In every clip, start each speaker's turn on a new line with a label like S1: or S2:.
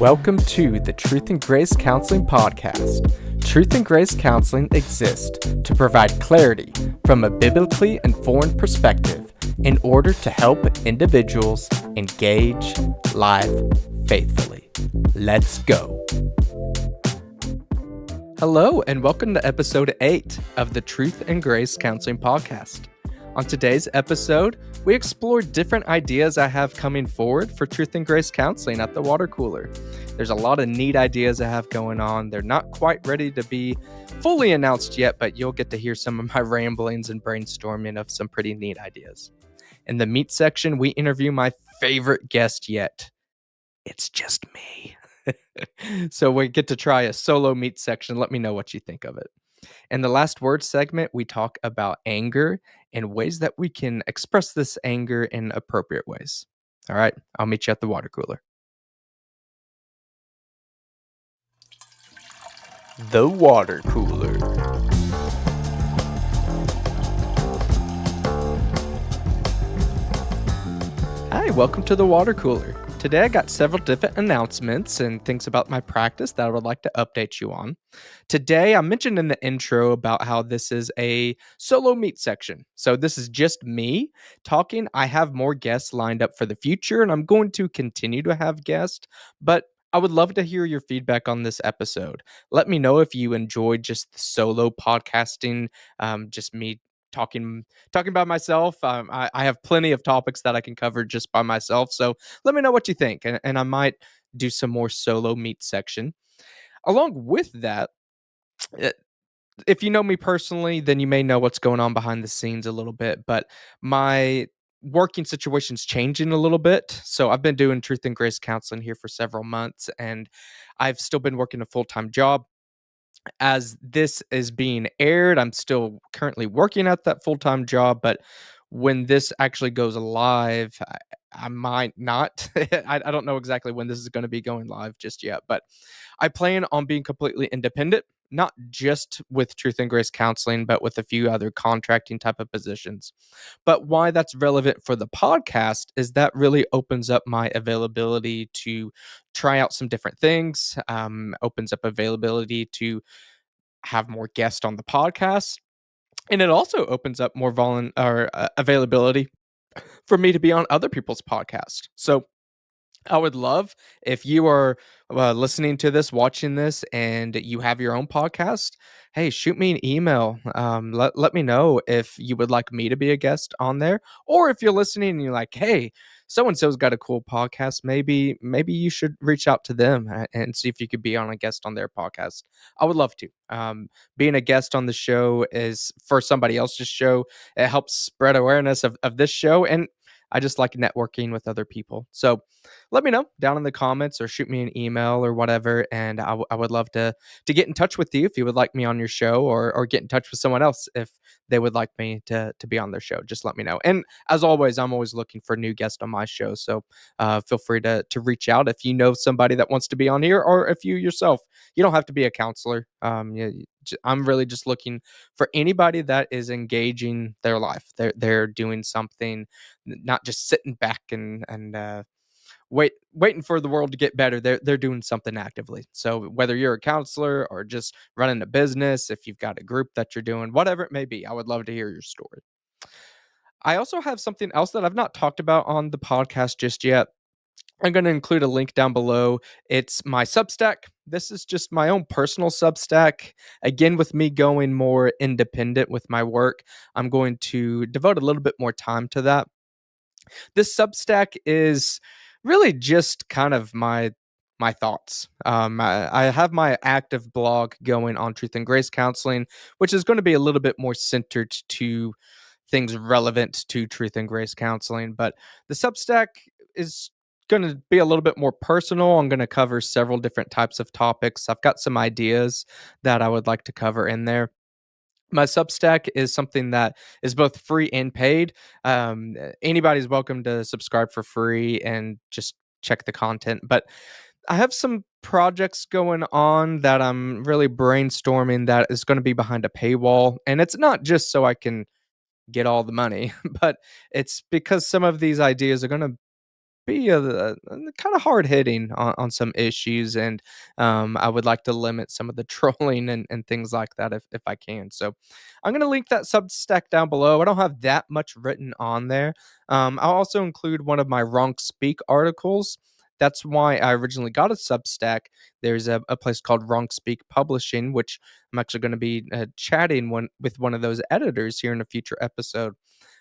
S1: Welcome to the Truth and Grace Counseling Podcast. Truth and Grace Counseling exists to provide clarity from a biblically informed perspective in order to help individuals engage life faithfully. Let's go. Hello, and welcome to episode 8 of the Truth and Grace Counseling Podcast. On today's episode, we explore different ideas I have coming forward for Truth and Grace Counseling at the water cooler. There's a lot of neat ideas I have going on. They're not quite ready to be fully announced yet, but you'll get to hear some of my ramblings and brainstorming of some pretty neat ideas. In the meat section, we interview my favorite guest yet. It's just me. So we get to try a solo meat section. Let me know what you think of it. In the last word segment, we talk about anger and ways that we can express this anger in appropriate ways. All right, I'll meet you at the water cooler. The water cooler. Hi, welcome to the water cooler. Today I got several different announcements and things about my practice that I would like to update you on. Today I mentioned in the intro about how this is a solo meet section. So this is just me talking. I have more guests lined up for the future and I'm going to continue to have guests, but I would love to hear your feedback on this episode. Let me know if you enjoyed just the solo podcasting, just me talking by myself. I have plenty of topics that I can cover just by myself. So let me know what you think. And I might do some more solo meet section. Along with that, eh, if you know me personally, then you may know what's going on behind the scenes a little bit. But my working situation's changing a little bit. So I've been doing Truth and Grace counseling here for several months, and I've still been working a full-time job. As this is being aired, I'm still currently working at that full-time job, but when this actually goes live, I might not. I don't know exactly when this is going to be going live just yet, but I plan on being completely independent, not just with Truth and Grace Counseling, but with a few other contracting type of positions. But why that's relevant for the podcast is that really opens up my availability to try out some different things, opens up availability to have more guests on the podcast. And it also opens up more availability for me to be on other people's podcasts. So I would love if you are listening to this, watching this, and you have your own podcast. Hey, shoot me an email. Let me know if you would like me to be a guest on there, or if you're listening and you're like, hey, so and so's got a cool podcast. Maybe you should reach out to them and see if you could be on a guest on their podcast. I would love to. Being a guest on the show is for somebody else's show. It helps spread awareness of this show, and I just like networking with other people. So let me know down in the comments or shoot me an email or whatever. And I would love to get in touch with you if you would like me on your show, or get in touch with someone else if they would like me to be on their show. Just let me know. And as always, I'm always looking for new guests on my show. So feel free to reach out if you know somebody that wants to be on here, or if you yourself, you don't have to be a counselor. I'm really just looking for anybody that is engaging their life. They're doing something, not just sitting back and waiting for the world to get better. They're doing something actively. So whether you're a counselor or just running a business, if you've got a group that you're doing, whatever it may be, I would love to hear your story. I also have something else that I've not talked about on the podcast just yet. I'm going to include a link down below. It's my Substack. This is just my own personal Substack. Again, with me going more independent with my work, I'm going to devote a little bit more time to that. This Substack is really just kind of my thoughts. I have my active blog going on Truth and Grace Counseling, which is going to be a little bit more centered to things relevant to Truth and Grace Counseling. But the Substack is going to be a little bit more personal. I'm going to cover several different types of topics. I've got some ideas that I would like to cover in there. My Substack is something that is both free and paid. Anybody's welcome to subscribe for free and just check the content. But I have some projects going on that I'm really brainstorming that is going to be behind a paywall. And it's not just so I can get all the money, but it's because some of these ideas are going to be kind of hard hitting on some issues, and I would like to limit some of the trolling and things like that if I can. So I'm going to link that Substack down below. I don't have that much written on there. I'll also include one of my Wrong Speak articles. That's why I originally got a Substack. There's a place called Wrong Speak Publishing, which I'm actually going to be chatting with one of those editors here in a future episode.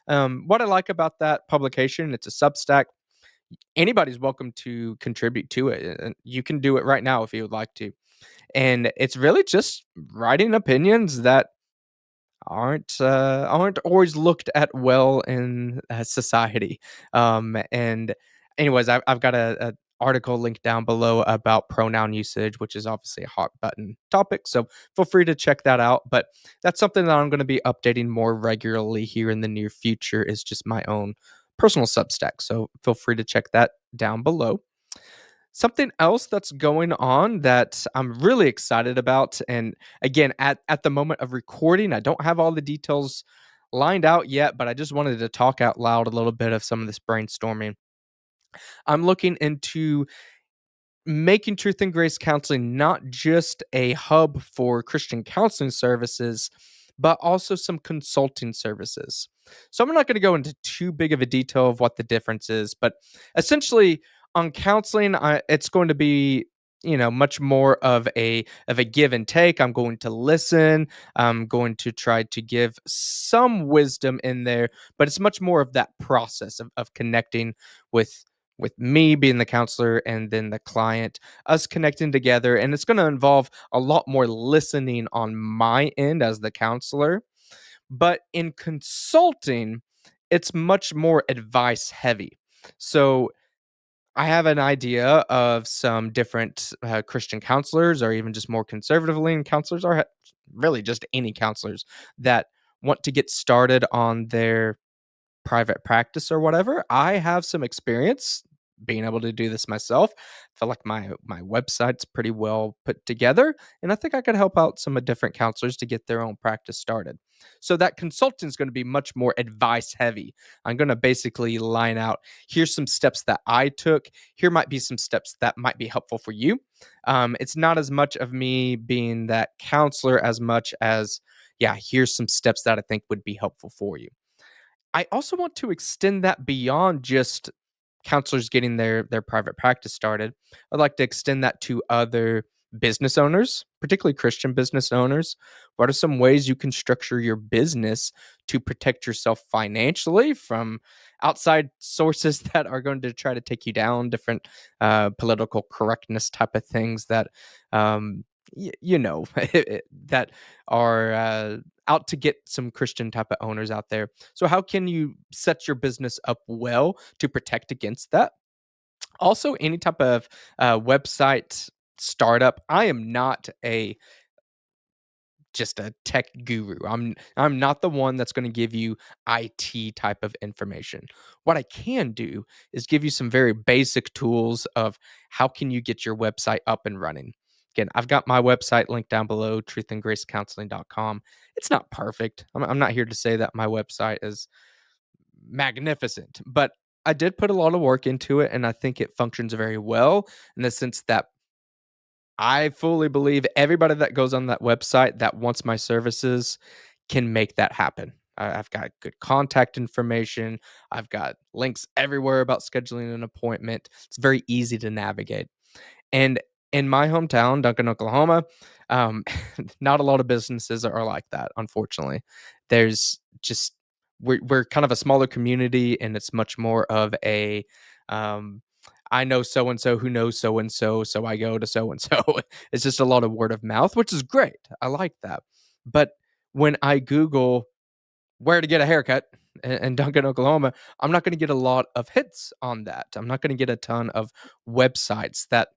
S1: What I like about that publication, it's a Substack. Anybody's welcome to contribute to it. And you can do it right now if you would like to. And it's really just writing opinions that aren't always looked at well in society. And anyways, I've got a article linked down below about pronoun usage, which is obviously a hot button topic. So feel free to check that out. But that's something that I'm going to be updating more regularly here in the near future. Is just my own personal Substack. So feel free to check that down below. Something else that's going on that I'm really excited about, and again, at the moment of recording, I don't have all the details lined out yet, but I just wanted to talk out loud a little bit of some of this brainstorming. I'm looking into making Truth and Grace Counseling not just a hub for Christian counseling services, but also some consulting services. So I'm not going to go into too big of a detail of what the difference is, but essentially on counseling, it's going to be much more of a give and take. I'm going to listen. I'm going to try to give some wisdom in there, but it's much more of that process of connecting with me being the counselor and then the client, us connecting together. And it's going to involve a lot more listening on my end as the counselor. But in consulting, it's much more advice heavy. So I have an idea of some different Christian counselors, or even just more conservative leaning counselors, or really just any counselors that want to get started on their private practice or whatever. I have some experience being able to do this myself. I feel like my website's pretty well put together, and I think I could help out some of different counselors to get their own practice started. So that consulting is going to be much more advice heavy. I'm going to basically line out, here's some steps that I took. Here might be some steps that might be helpful for you. It's not as much of me being that counselor as much as, yeah, here's some steps that I think would be helpful for you. I also want to extend that beyond just counselors getting their private practice started. I'd like to extend that to other business owners, particularly Christian business owners. What are some ways you can structure your business to protect yourself financially from outside sources that are going to try to take you down, different political correctness type of things that that are out to get some Christian type of owners out there. So how can you set your business up well to protect against that? Also, any type of website startup. I am not a just a tech guru. I'm not the one that's going to give you IT type of information. What I can do is give you some very basic tools of how can you get your website up and running. Again, I've got my website linked down below, truthandgracecounseling.com. It's not perfect. I'm not here to say that my website is magnificent, but I did put a lot of work into it, and I think it functions very well in the sense that I fully believe everybody that goes on that website that wants my services can make that happen. I've got good contact information. I've got links everywhere about scheduling an appointment. It's very easy to navigate. And in my hometown, Duncan, Oklahoma, um, not a lot of businesses are like that, unfortunately. There's just we're kind of a smaller community, and it's much more of a um, I know so and so who knows so and so, so I go to so and so. It's just a lot of word of mouth, which is great. I like that. But when I Google where to get a haircut in Duncan, Oklahoma, I'm not going to get a lot of hits on that. I'm not going to get a ton of websites that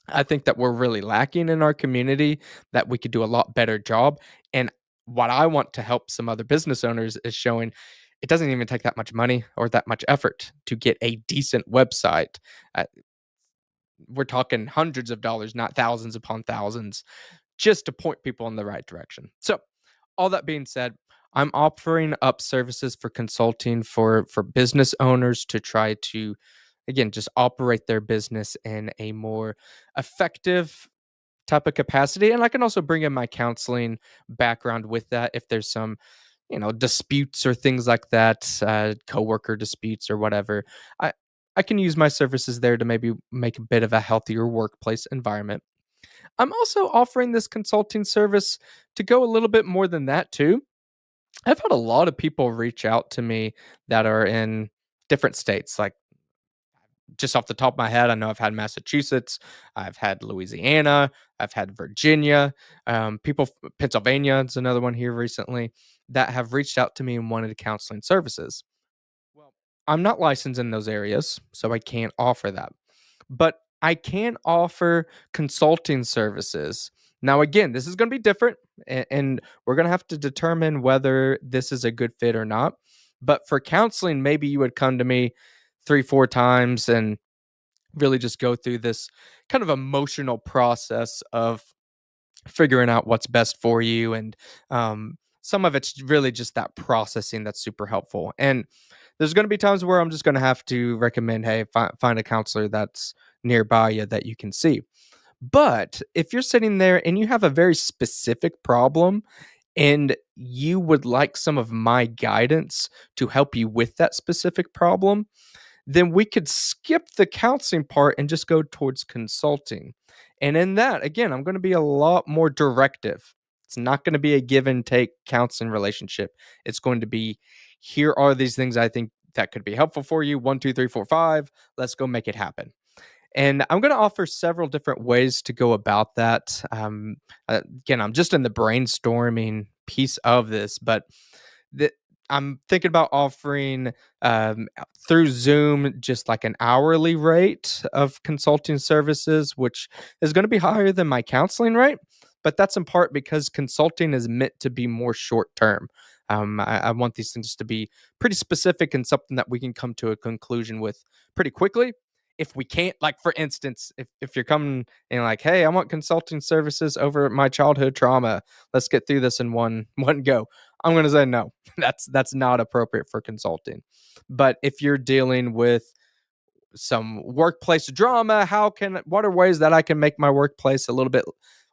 S1: I think that we're really lacking in our community, that we could do a lot better job. And what I want to help some other business owners is showing it doesn't even take that much money or that much effort to get a decent website. Uh, we're talking hundreds of dollars, not thousands upon thousands, just to point people in the right direction. So, all that being said, I'm offering up services for consulting for business owners to try to again, just operate their business in a more effective type of capacity. And I can also bring in my counseling background with that if there's some, disputes or things like that, coworker disputes or whatever. I I can use my services there to maybe make a bit of a healthier workplace environment. I'm also offering this consulting service to go a little bit more than that too. I've had a lot of people reach out to me that are in different states. Like, just off the top of my head, I know I've had Massachusetts, I've had Louisiana, I've had Virginia, Pennsylvania is another one here recently that have reached out to me and wanted counseling services. Well, I'm not licensed in those areas, so I can't offer that. But I can offer consulting services. Now, again, this is going to be different, and we're going to have to determine whether this is a good fit or not. But for counseling, maybe you would come to me 3, 4 times and really just go through this kind of emotional process of figuring out what's best for you. And some of it's really just that processing that's super helpful. And there's going to be times where I'm just going to have to recommend, hey, find a counselor that's nearby you that you can see. But if you're sitting there and you have a very specific problem and you would like some of my guidance to help you with that specific problem, then we could skip the counseling part and just go towards consulting. And in that, again, I'm going to be a lot more directive. It's not going to be a give and take counseling relationship. It's going to be, here are these things I think that could be helpful for you. One, two, three, four, five. Let's go make it happen. And I'm going to offer several different ways to go about that. Again, I'm just in the brainstorming piece of this, but the, I'm thinking about offering through Zoom just like an hourly rate of consulting services, which is going to be higher than my counseling rate. But that's in part because consulting is meant to be more short term. I want these things to be pretty specific and something that we can come to a conclusion with pretty quickly. If we can't, like for instance, if you're coming and like, hey, I want consulting services over my childhood trauma, let's get through this in one go. I'm going to say no. That's not appropriate for consulting. But if you're dealing with some workplace drama, what are ways that I can make my workplace a little bit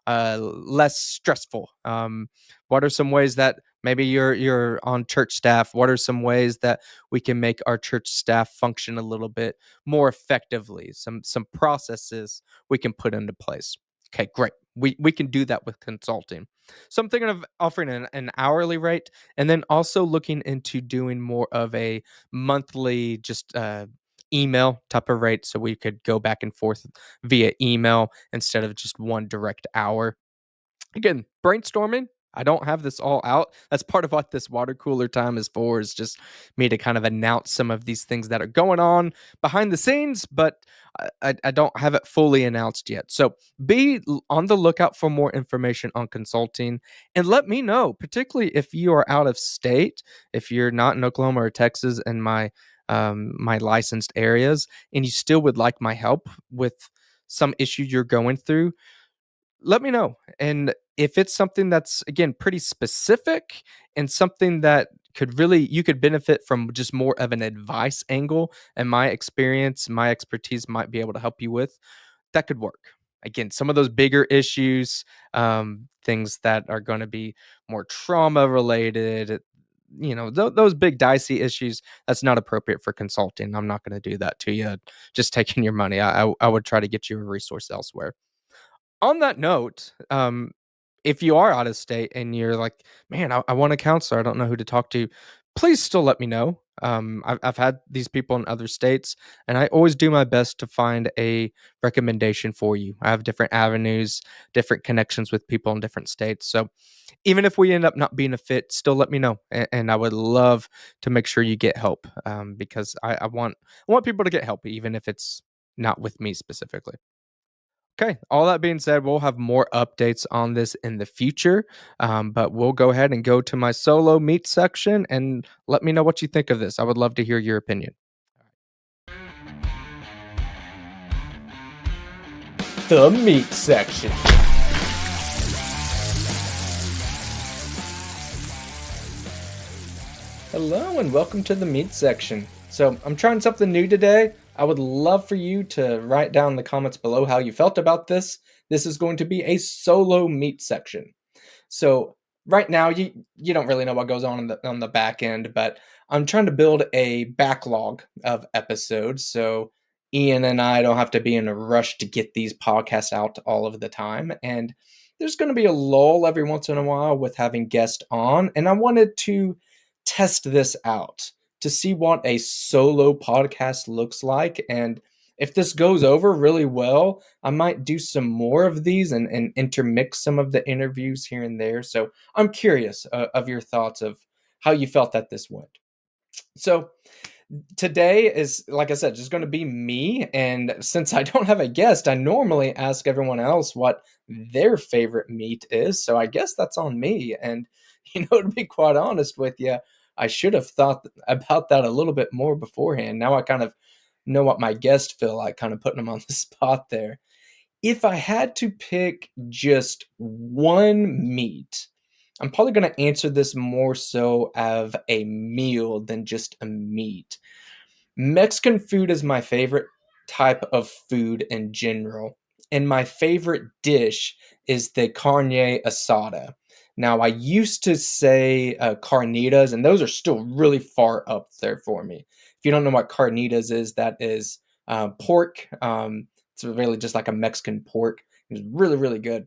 S1: less stressful? What are some ways that maybe you're on church staff? What are some ways that we can make our church staff function a little bit more effectively? Some processes we can put into place. Okay, great. We can do that with consulting. So I'm thinking of offering an hourly rate, and then also looking into doing more of a monthly, just email type of rate, so we could go back and forth via email instead of just one direct hour. Again, brainstorming. I don't have this all out. That's part of what this water cooler time is for, is just me to kind of announce some of these things that are going on behind the scenes, but I don't have it fully announced yet. So on the lookout for more information on consulting, and let me know, particularly if you are out of state, if you're not in Oklahoma or Texas and my licensed areas, and you still would like my help with some issue you're going through, let me know. And if it's something that's, again, pretty specific and something that you could benefit from just more of an advice angle, and my experience, my expertise might be able to help you with, that could work. Again, some of those bigger issues, things that are going to be more trauma related, those big dicey issues, that's not appropriate for consulting. I'm not going to do that to you, just taking your money. I would try to get you a resource elsewhere. On that note, if you are out of state and you're like, man, I want a counselor, I don't know who to talk to, please still let me know. I've had these people in other states, and I always do my best to find a recommendation for you. I have different avenues, different connections with people in different states. So even if we end up not being a fit, still let me know, and I would love to make sure you get help, because I want people to get help, even if it's not with me specifically. Okay. All that being said, we'll have more updates on this in the future. But we'll go ahead and go to my solo meet section and let me know what you think of this. I would love to hear your opinion. The meat section. Hello and welcome to the meat section. So I'm trying something new today. I would love for you to write down in the comments below how you felt about this. This is going to be a solo meat section. So right now you don't really know what goes on the back end, but I'm trying to build a backlog of episodes so Ian and I don't have to be in a rush to get these podcasts out all of the time. And there's going to be a lull every once in a while with having guests on, and I wanted to test this out to see what a solo podcast looks like. And if this goes over really well, I might do some more of these and intermix some of the interviews here and there. So I'm curious of your thoughts of how you felt that this went. So today is, like I said, just going to be me. And since I don't have a guest, I normally ask everyone else what their favorite meat is. So I guess that's on me. And, to be quite honest with you, I should have thought about that a little bit more beforehand. Now I kind of know what my guests feel like, kind of putting them on the spot there. If I had to pick just one meat, I'm probably going to answer this more so of a meal than just a meat. Mexican food is my favorite type of food in general, and my favorite dish is the carne asada. Now, I used to say carnitas, and those are still really far up there for me. If you don't know what carnitas is, that is pork. It's really just like a Mexican pork. It's really, really good.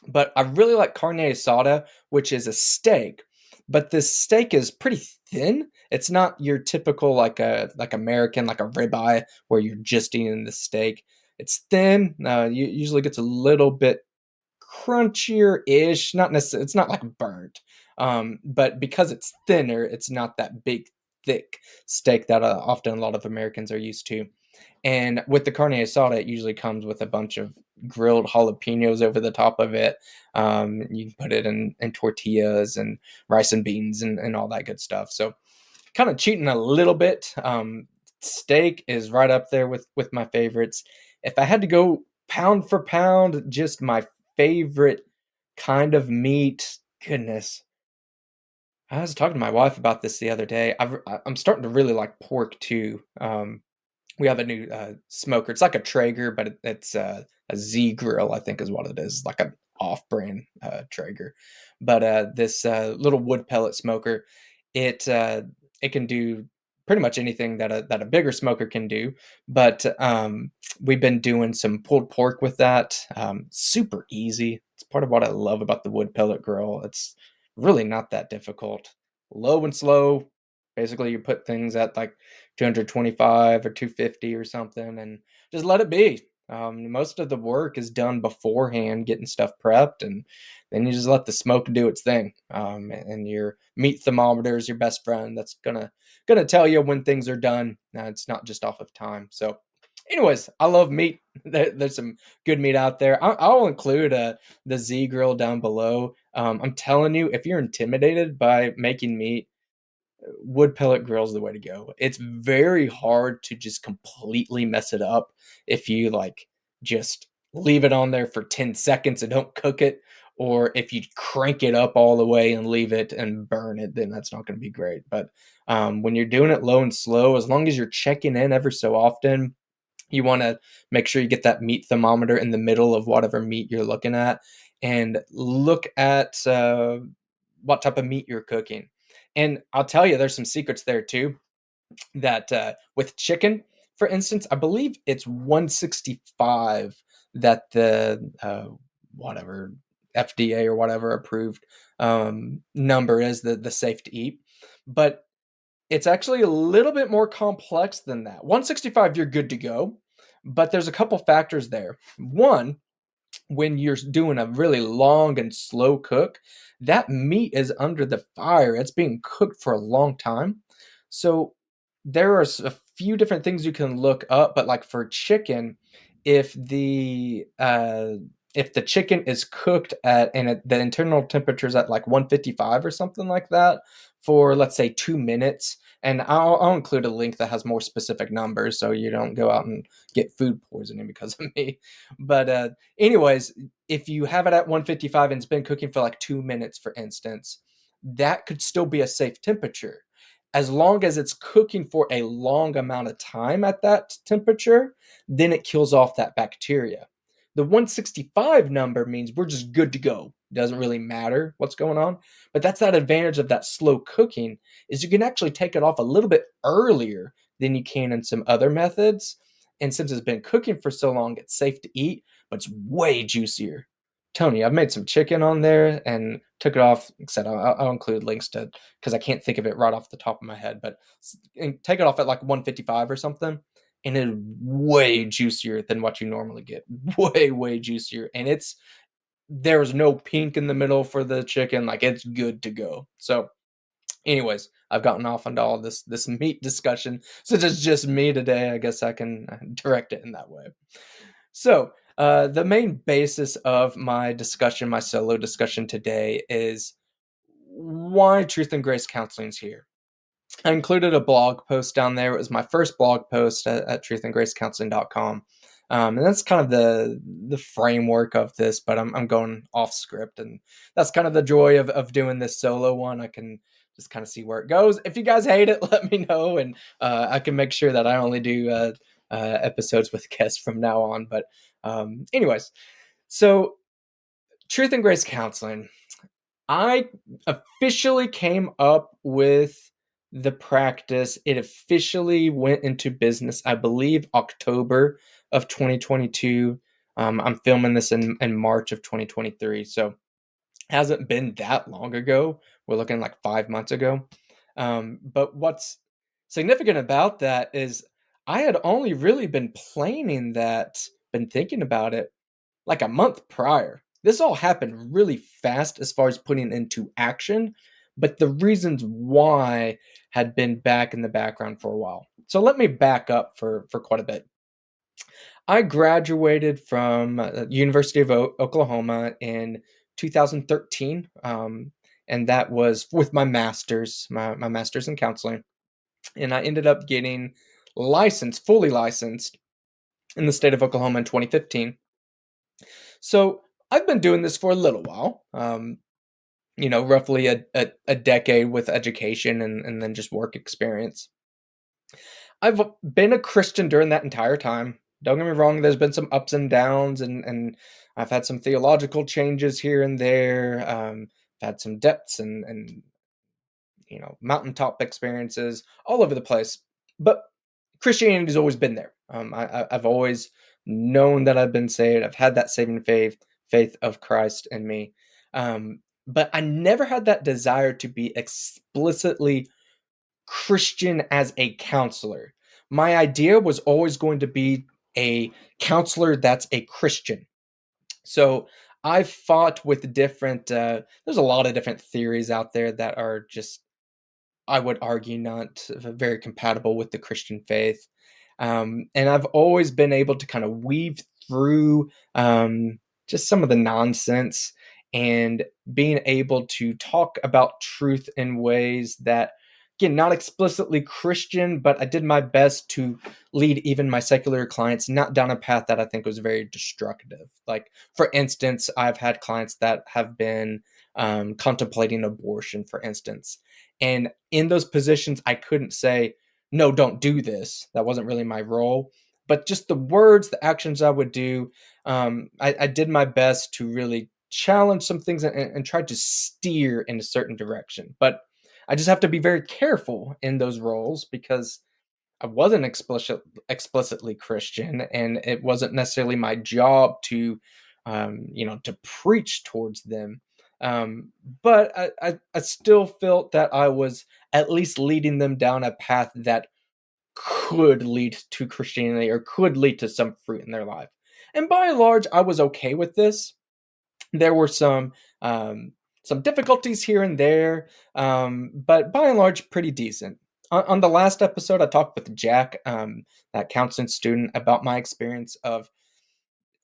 S1: But I really like carne asada, which is a steak, but this steak is pretty thin. It's not your typical like American like a ribeye where you're just eating the steak. It's thin. Usually gets a little bit crunchier ish. Not necessarily. It's not like burnt. But because it's thinner, it's not that big, thick steak that often a lot of Americans are used to. And with the carne asada, it usually comes with a bunch of grilled jalapenos over the top of it. You can put it in tortillas and rice and beans and all that good stuff. So kind of cheating a little bit. Steak is right up there with my favorites. If I had to go pound for pound, just my favorite kind of meat, goodness. I was talking to my wife about this the other day. I'm starting to really like pork too. We have a new smoker. It's like a Traeger, but it's a Z grill, I think is what it is, like an off-brand Traeger. But this little wood pellet smoker, it it can do pretty much anything that a bigger smoker can do. But we've been doing some pulled pork with that. Super easy. It's part of what I love about the wood pellet grill. It's really not that difficult. Low and slow. Basically, you put things at like 225 or 250 or something and just let it be. Most of the work is done beforehand, getting stuff prepped, and then you just let the smoke do its thing. And your meat thermometer is your best friend. That's gonna tell you when things are done. It's not just off of time. So, anyways, I love meat. There's some good meat out there. I'll include the Z grill down below. I'm telling you, if you're intimidated by making meat, wood pellet grill is the way to go. It's very hard to just completely mess it up if you like just leave it on there for 10 seconds and don't cook it, or if you crank it up all the way and leave it and burn it, then that's not going to be great. But when you're doing it low and slow, as long as you're checking in ever so often, you want to make sure you get that meat thermometer in the middle of whatever meat you're looking at, and look at what type of meat you're cooking. And I'll tell you, there's some secrets there too. That with chicken, for instance, I believe it's 165 that the whatever FDA or whatever approved number is the safe to eat. But it's actually a little bit more complex than that. 165, you're good to go. But there's a couple factors there. One, when you're doing a really long and slow cook, that meat is under the fire. It's being cooked for a long time. So there are a few different things you can look up, but like for chicken, if the chicken is cooked at and the internal temperature is at like 155 or something like that for let's say 2 minutes, and I'll include a link that has more specific numbers so you don't go out and get food poisoning because of me. But anyways, if you have it at 155 and it's been cooking for like 2 minutes, for instance, that could still be a safe temperature. as long as it's cooking for a long amount of time at that temperature, then it kills off that bacteria. The 165 number means we're just good to go. Doesn't really matter what's going on. But that's that advantage of that slow cooking is you can actually take it off a little bit earlier than you can in some other methods. And since it's been cooking for so long, it's safe to eat, but it's way juicier. Tony, I've made some chicken on there and took it off. Like I said, I'll include links to because I can't think of it right off the top of my head, but take it off at like 155 or something, and it's way juicier than what you normally get. Way juicier, and there's no pink in the middle for the chicken. Like it's good to go. So, anyways, I've gotten off into all this meat discussion. Since it's just me today, I guess I can direct it in that way. So, the main basis of my discussion, my solo discussion today, is why Truth and Grace Counseling is here. I included a blog post down there. It was my first blog post at truthandgracecounseling.com. And that's kind of the framework of this, but I'm going off script, and that's kind of the joy of doing this solo one. I can just kind of see where it goes. If you guys hate it, let me know, and I can make sure that I only do episodes with guests from now on. But anyways, so Truth and Grace Counseling. I officially came up with the practice. It officially went into business, I believe, October of 2022. I'm filming this in March of 2023. So hasn't been that long ago. We're looking like 5 months ago. But what's significant about that is I had only really been planning that, been thinking about it like a month prior. This all happened really fast as far as putting into action, but the reasons why had been back in the background for a while. So let me back up for quite a bit. I graduated from University of Oklahoma in 2013, and that was with my master's, my master's in counseling, and I ended up getting licensed, fully licensed, in the state of Oklahoma in 2015. So I've been doing this for a little while, roughly a decade with education and then just work experience. I've been a Christian during that entire time. Don't get me wrong, there's been some ups and downs, and I've had some theological changes here and there. I've had some depths and mountaintop experiences all over the place. But Christianity's always been there. I've always known that I've been saved. I've had that saving faith of Christ in me. But I never had that desire to be explicitly Christian as a counselor. My idea was always going to be a counselor that's a Christian. So I've fought with different, there's a lot of different theories out there that are just, I would argue, not very compatible with the Christian faith. And I've always been able to kind of weave through just some of the nonsense and being able to talk about truth in ways that, again, not explicitly Christian, but I did my best to lead even my secular clients not down a path that I think was very destructive. Like, for instance, I've had clients that have been contemplating abortion, for instance. And in those positions, I couldn't say, no, don't do this. That wasn't really my role. But just the words, the actions I would do, I did my best to really challenge some things and try to steer in a certain direction. But I just have to be very careful in those roles because I wasn't explicitly Christian, and it wasn't necessarily my job to, to preach towards them. But I still felt that I was at least leading them down a path that could lead to Christianity or could lead to some fruit in their life. And by and large, I was okay with this. There were some difficulties here and there, but by and large, pretty decent. On the last episode, I talked with Jack, that counseling student, about my experience of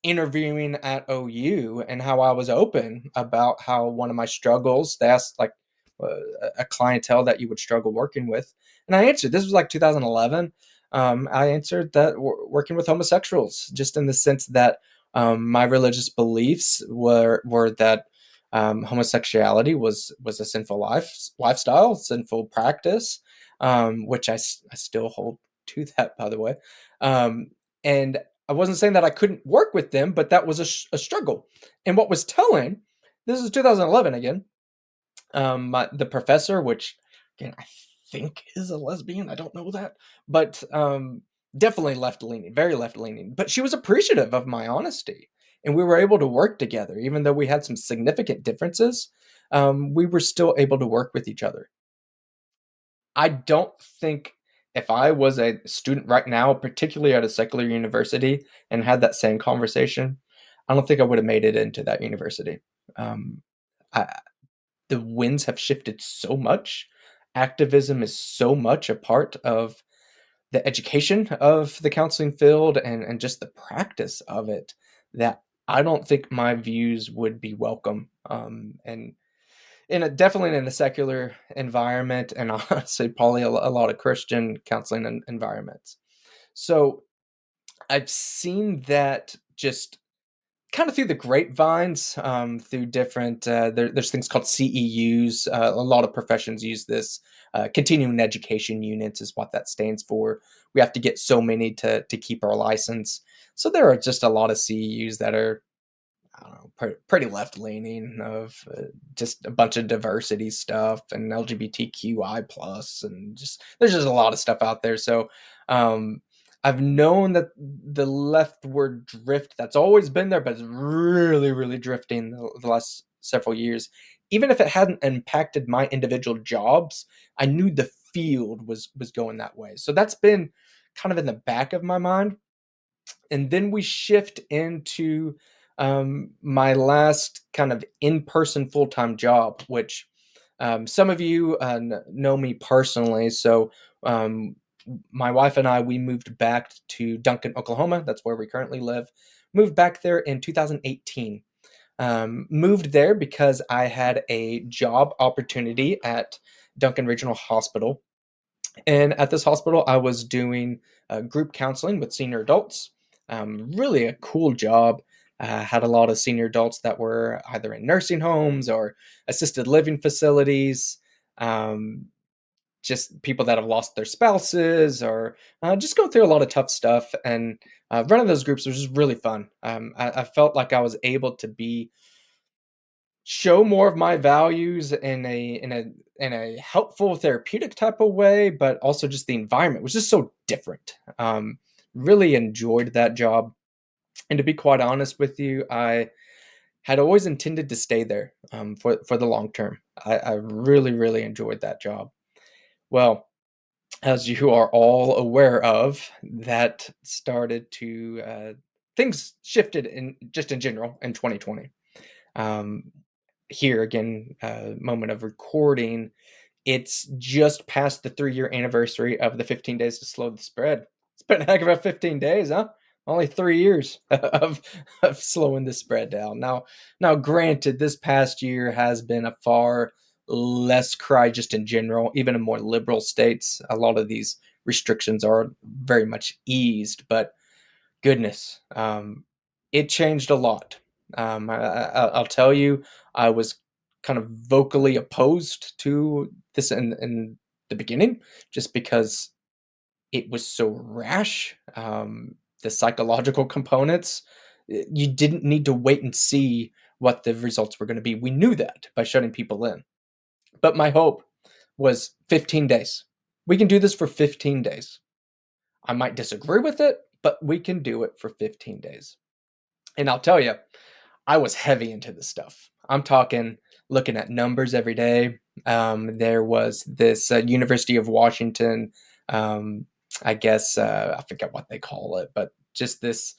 S1: interviewing at OU and how I was open about how one of my struggles, they asked like uh, a clientele that you would struggle working with. And I answered, this was like 2011. I answered that working with homosexuals, just in the sense that my religious beliefs were that homosexuality was a sinful lifestyle, sinful practice. which I still hold to that, by the way. Um, and I wasn't saying that I couldn't work with them, but that was a struggle. And what was telling, this is 2011 again. The professor, which again I think is a lesbian, I don't know that, but definitely left leaning, very left leaning. But she was appreciative of my honesty, and we were able to work together, even though we had some significant differences. We were still able to work with each other. I don't think if I was a student right now, particularly at a secular university, and had that same conversation, I don't think I would have made it into that university. Um, I, the winds have shifted so much. Activism is so much a part of the education of the counseling field and just the practice of it that I don't think my views would be welcome. And definitely in a secular environment, and honestly, probably a lot of Christian counseling environments. So I've seen that just kind of through the grapevines, through different there's things called CEUs. A lot of professions use this. Continuing education units is what that stands for. We have to get so many to keep our license. So there are just a lot of CEUs that are, I don't know, pretty left leaning, of just a bunch of diversity stuff and LGBTQI plus, and just there's just a lot of stuff out there. So um, I've known that the leftward drift that's always been there, but it's really, really drifting the last several years. Even if it hadn't impacted my individual jobs, I knew the field was going that way. So that's been kind of in the back of my mind. And then we shift into my last kind of in-person full-time job, which some of you know me personally. So um, my wife and I, we moved back to Duncan, Oklahoma. That's where we currently live. Moved back there in 2018. Moved there because I had a job opportunity at Duncan Regional Hospital, and at this hospital, I was doing group counseling with senior adults. Really a cool job. Had a lot of senior adults that were either in nursing homes or assisted living facilities. Um, just people that have lost their spouses, or just going through a lot of tough stuff. And running those groups was just really fun. I felt like I was able to show more of my values in a helpful therapeutic type of way, but also just the environment was just so different. Really enjoyed that job, and to be quite honest with you, I had always intended to stay there for the long term. I really, really enjoyed that job. Well, as you are all aware of, that started to things shifted in just in general in 2020. um, Here again, moment of recording, it's just past the 3-year anniversary of the 15 days to slow the spread. It's been a heck of a 15 days, huh? Only 3 years of slowing the spread down. Now, granted, this past year has been a far less cry just in general. Even in more liberal states, a lot of these restrictions are very much eased, but goodness, it changed a lot. I'll tell you, I was kind of vocally opposed to this in the beginning, just because it was so rash. The psychological components, you didn't need to wait and see what the results were going to be. We knew that by shutting people in. But my hope was 15 days. We can do this for 15 days. I might disagree with it, but we can do it for 15 days. And I'll tell you, I was heavy into this stuff. I'm talking looking at numbers every day. There was this University of Washington, um, I guess, I forget what they call it, but just this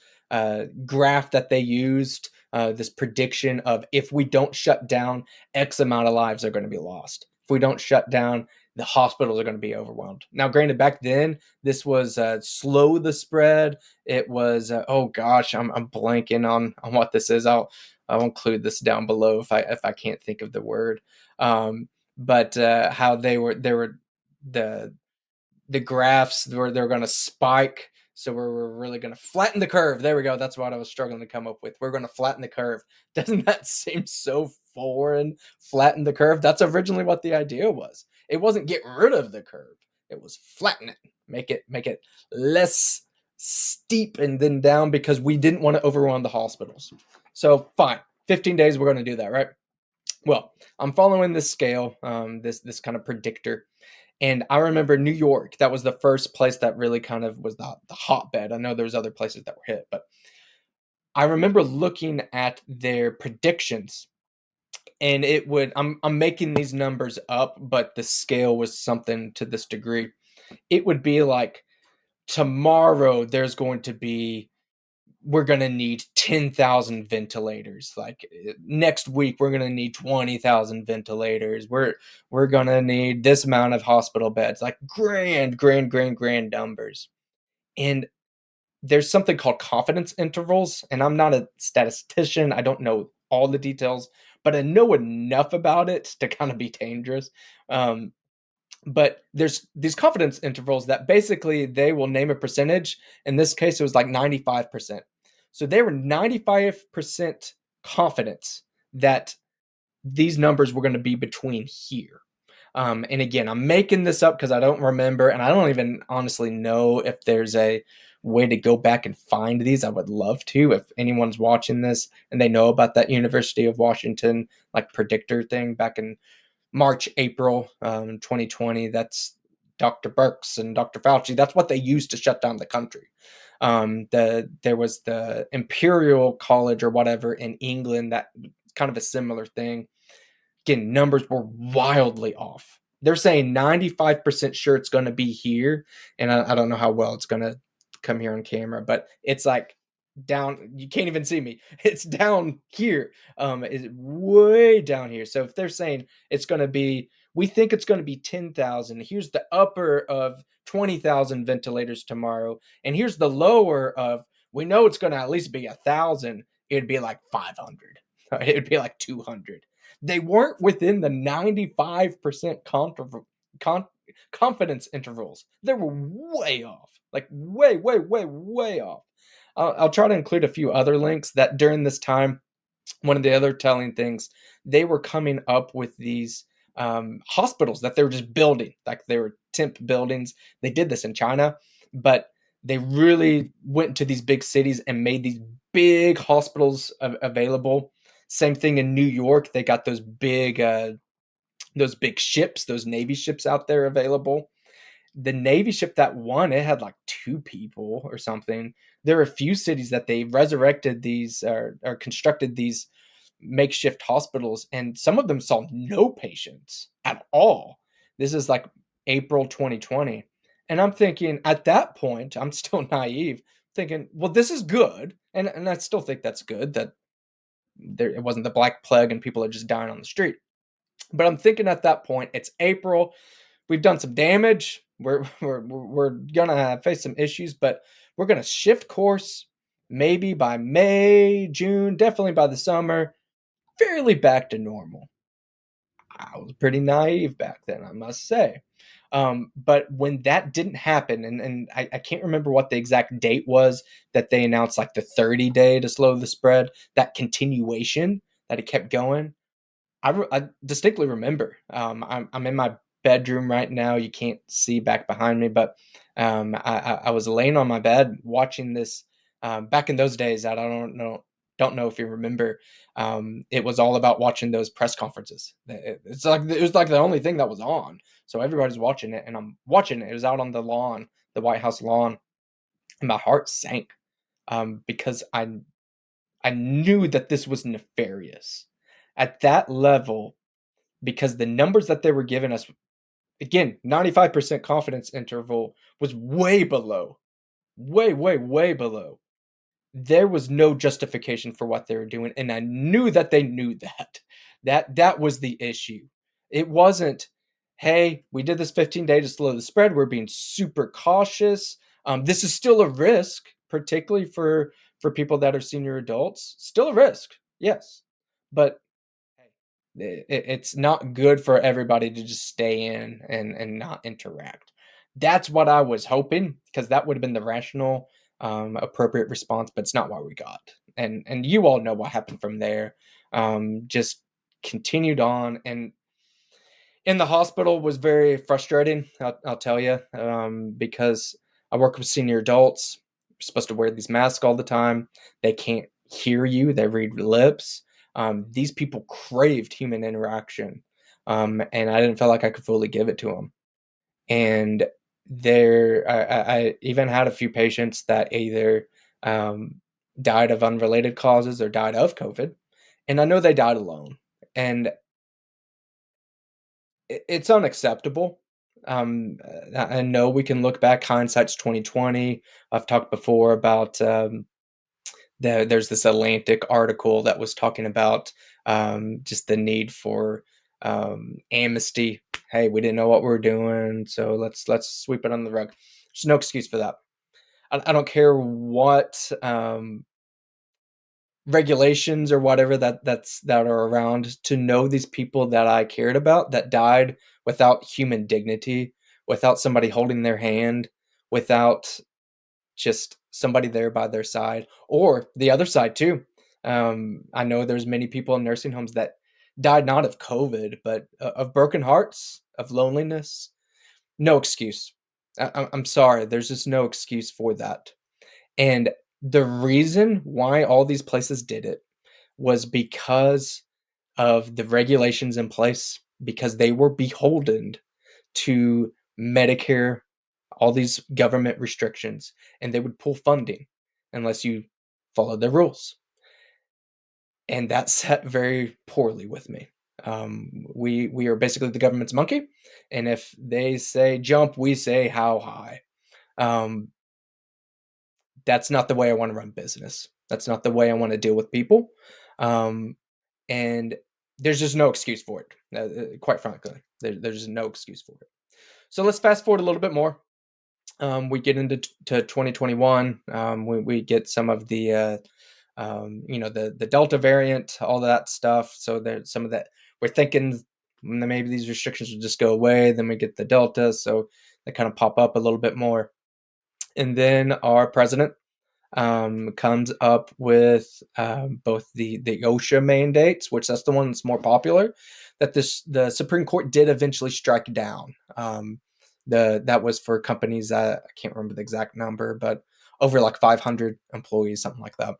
S1: graph that they used, this prediction of if we don't shut down, X amount of lives are going to be lost. If we don't shut down, the hospitals are going to be overwhelmed. Now, granted, back then, this was slow the spread. It was, oh gosh, I'm blanking on what this is. I'll include this down below if I can't think of the word. But how they were the graphs they're going to spike. So we're really going to flatten the curve. There we go. That's what I was struggling to come up with. We're going to flatten the curve. Doesn't that seem so foreign? Flatten the curve. That's originally what the idea was. It wasn't get rid of the curve. It was flatten it, make it less steep and then down because we didn't want to overrun the hospitals. So fine, 15 days, we're going to do that, right? Well, I'm following this scale, this kind of predictor, and I remember New York. That was the first place that really kind of was the hotbed. I know there's other places that were hit, but I remember looking at their predictions, and it would. I'm making these numbers up, but the scale was something to this degree. It would be like tomorrow. There's going to be we're going to need 10,000 ventilators. Like next week we're going to need 20,000 ventilators. We're going to need this amount of hospital beds. Like grand numbers. And there's something called confidence intervals, and I'm not a statistician. I don't know all the details, but I know enough about it to kind of be dangerous. Um, but there's these confidence intervals that basically they will name a percentage. In this case, it was like 95%. So they were 95% confidence that these numbers were going to be between here. And again, I'm making this up because I don't remember, and I don't even honestly know if there's a way to go back and find these. I would love to if anyone's watching this and they know about that University of Washington like predictor thing back in March, April 2020. That's Dr. Birx and Dr. Fauci. That's what they used to shut down the country. There was the Imperial College or whatever in England that kind of a similar thing. Again, numbers were wildly off. They're saying 95% sure it's going to be here, and I don't know how well it's going to come here on camera, but it's like down. You can't even see me. It's down here. Is way down here. So if they're saying it's going to be, we think it's going to be 10,000. Here's the upper of 20,000 ventilators tomorrow, and here's the lower of. We know it's going to at least be 1,000. It'd be like 500. It'd be like 200. They weren't within the 95% confidence intervals. They were way off, like way off. I'll try to include a few other links that during this time, one of the other telling things, they were coming up with these hospitals that they were just building, like they were temp buildings. They did this in China, but they really went to these big cities and made these big hospitals available. Same thing in New York. They got those big ships, those Navy ships out there available. The Navy ship that won, it had like two people or something. There are a few cities that they resurrected these or constructed these makeshift hospitals, and some of them saw no patients at all. This is like April 2020. And I'm thinking at that point, I'm still naive, thinking, well, this is good. And I still think that's good that it wasn't the Black Plague and people are just dying on the street. But I'm thinking at that point, it's April. We've done some damage. We're gonna face some issues, but we're gonna shift course. Maybe by May, June, definitely by the summer, fairly back to normal. I was pretty naive back then, I must say. But when that didn't happen, and I can't remember what the exact date was that they announced, like the 30-day to slow the spread, that continuation that it kept going. I distinctly remember. I'm in my bedroom right now. You can't see back behind me, but I was laying on my bed watching this. Back in those days, I don't know if you remember. It was all about watching those press conferences. It was like the only thing that was on, so everybody's watching it, and I'm watching it. It was out on the lawn, the White House lawn, and my heart sank because I knew that this was nefarious at that level because the numbers that they were giving us, again, 95% confidence interval was way below, way below. There was no justification for what they were doing, and I knew that they knew that. That was the issue. It wasn't, hey, we did this 15-day to slow the spread. We're being super cautious. This is still a risk, particularly for people that are senior adults. Still a risk, yes, but it's not good for everybody to just stay in and not interact. That's what I was hoping because that would have been the rational, appropriate response, but it's not what we got. And you all know what happened from there. Just continued on, and In the hospital was very frustrating, I'll tell you, because I work with senior adults. You're supposed to wear these masks all the time. They can't hear you, they read lips. These people craved human interaction, and I didn't feel like I could fully give it to them. And I even had a few patients that either um, died of unrelated causes or died of COVID, and I know they died alone. And it's unacceptable. I know we can look back. Hindsight's 2020. I've talked before about there's this Atlantic article that was talking about just the need for amnesty. Hey, we didn't know what we were doing, so let's sweep it under the rug. There's no excuse for that. I don't care what regulations or whatever that are around, to know these people that I cared about that died without human dignity, without somebody holding their hand, without just somebody there by their side, or the other side too. I know there's many people in nursing homes that died not of COVID, but of broken hearts, of loneliness. No excuse. I'm sorry. There's just no excuse for that. And the reason why all these places did it was because of the regulations in place, because they were beholden to Medicare, all these government restrictions, and they would pull funding unless you followed their rules. And that sat very poorly with me. We are basically the government's monkey, and if they say jump, we say how high. Um, that's not the way I want to run business. That's not the way I want to deal with people. Um, and there's just no excuse for it. Quite frankly, there's no excuse for it. So let's fast forward a little bit more. We get into to 2021. We get some of the the Delta variant, all that stuff. So there's some of that. We're thinking maybe these restrictions will just go away. Then we get the Delta, so they kind of pop up a little bit more. And then our president comes up with both the OSHA mandates, which that's the one that's more popular, that the Supreme Court did eventually strike down. That was for companies that I can't remember the exact number, but over like 500 employees, something like that.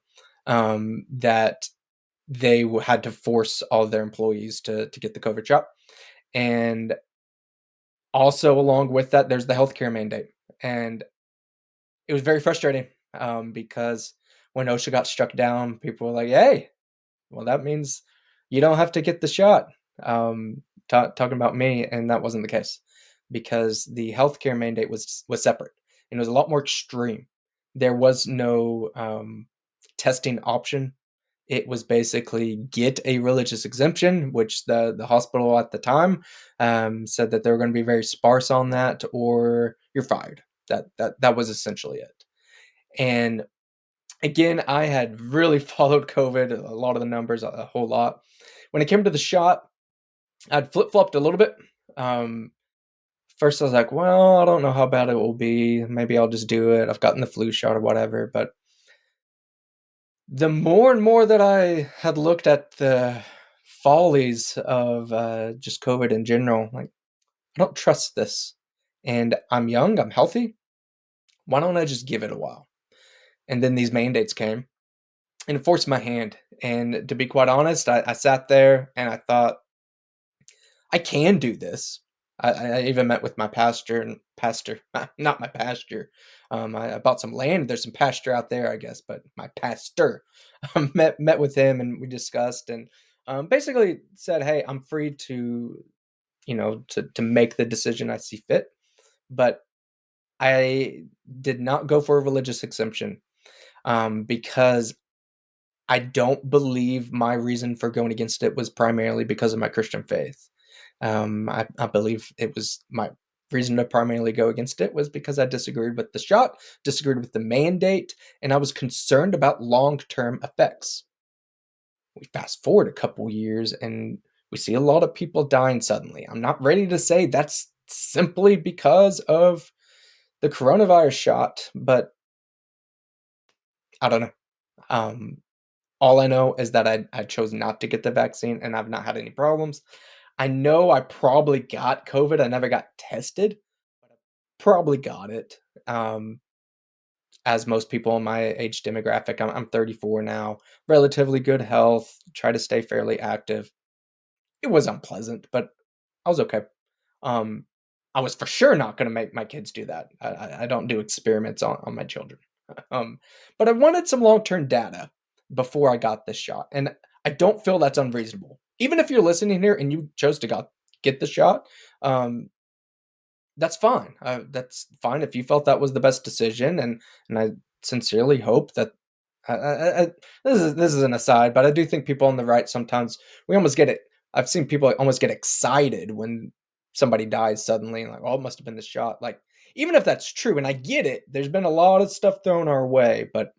S1: That they had to force all their employees to get the COVID shot, and also along with that, there's the healthcare mandate, and it was very frustrating because when OSHA got struck down, people were like, "Hey, well, that means you don't have to get the shot." Talking about me, and that wasn't the case because the healthcare mandate was separate and it was a lot more extreme. There was no testing option. It was basically get a religious exemption, which the hospital at the time said that they were going to be very sparse on that, or you're fired. That was essentially it. And again, I had really followed COVID, a lot of the numbers, a whole lot. When it came to the shot, I'd flip flopped a little bit. Um, First, I was like, well, I don't know how bad it will be. Maybe I'll just do it. I've gotten the flu shot or whatever. But the more and more that I had looked at the follies of just COVID in general, like, I don't trust this. And I'm young, I'm healthy. Why don't I just give it a while? And then these mandates came and it forced my hand. And to be quite honest, I sat there and I thought, I can do this. I even met with my pastor, not my pasture. I bought some land. There's some pasture out there, I guess, but my pastor met with him and we discussed and basically said, "Hey, I'm free to to make the decision I see fit." But I did not go for a religious exemption because I don't believe my reason for going against it was primarily because of my Christian faith. I believe it was my reason to primarily go against it was because I disagreed with the shot, disagreed with the mandate, and I was concerned about long term effects. We fast forward a couple years and we see a lot of people dying suddenly. I'm not ready to say that's simply because of the coronavirus shot, but I don't know. Um, all I know is that I chose not to get the vaccine and I've not had any problems. I know I probably got COVID. I never got tested, but I probably got it. Um, as most people in my age demographic, I'm 34 now, relatively good health, try to stay fairly active. It was unpleasant, but I was okay. Um, I was for sure not gonna make my kids do that. I don't do experiments on my children. Um, but I wanted some long-term data before I got this shot, and I don't feel that's unreasonable. Even if you're listening here and you chose to got get the shot, um, that's fine. That's fine if you felt that was the best decision, and I sincerely hope that this is an aside, but I do think people on the right sometimes we almost get it. I've seen people almost get excited when somebody dies suddenly, and like, oh, it must have been the shot. Like, even if that's true, and I get it, there's been a lot of stuff thrown our way, but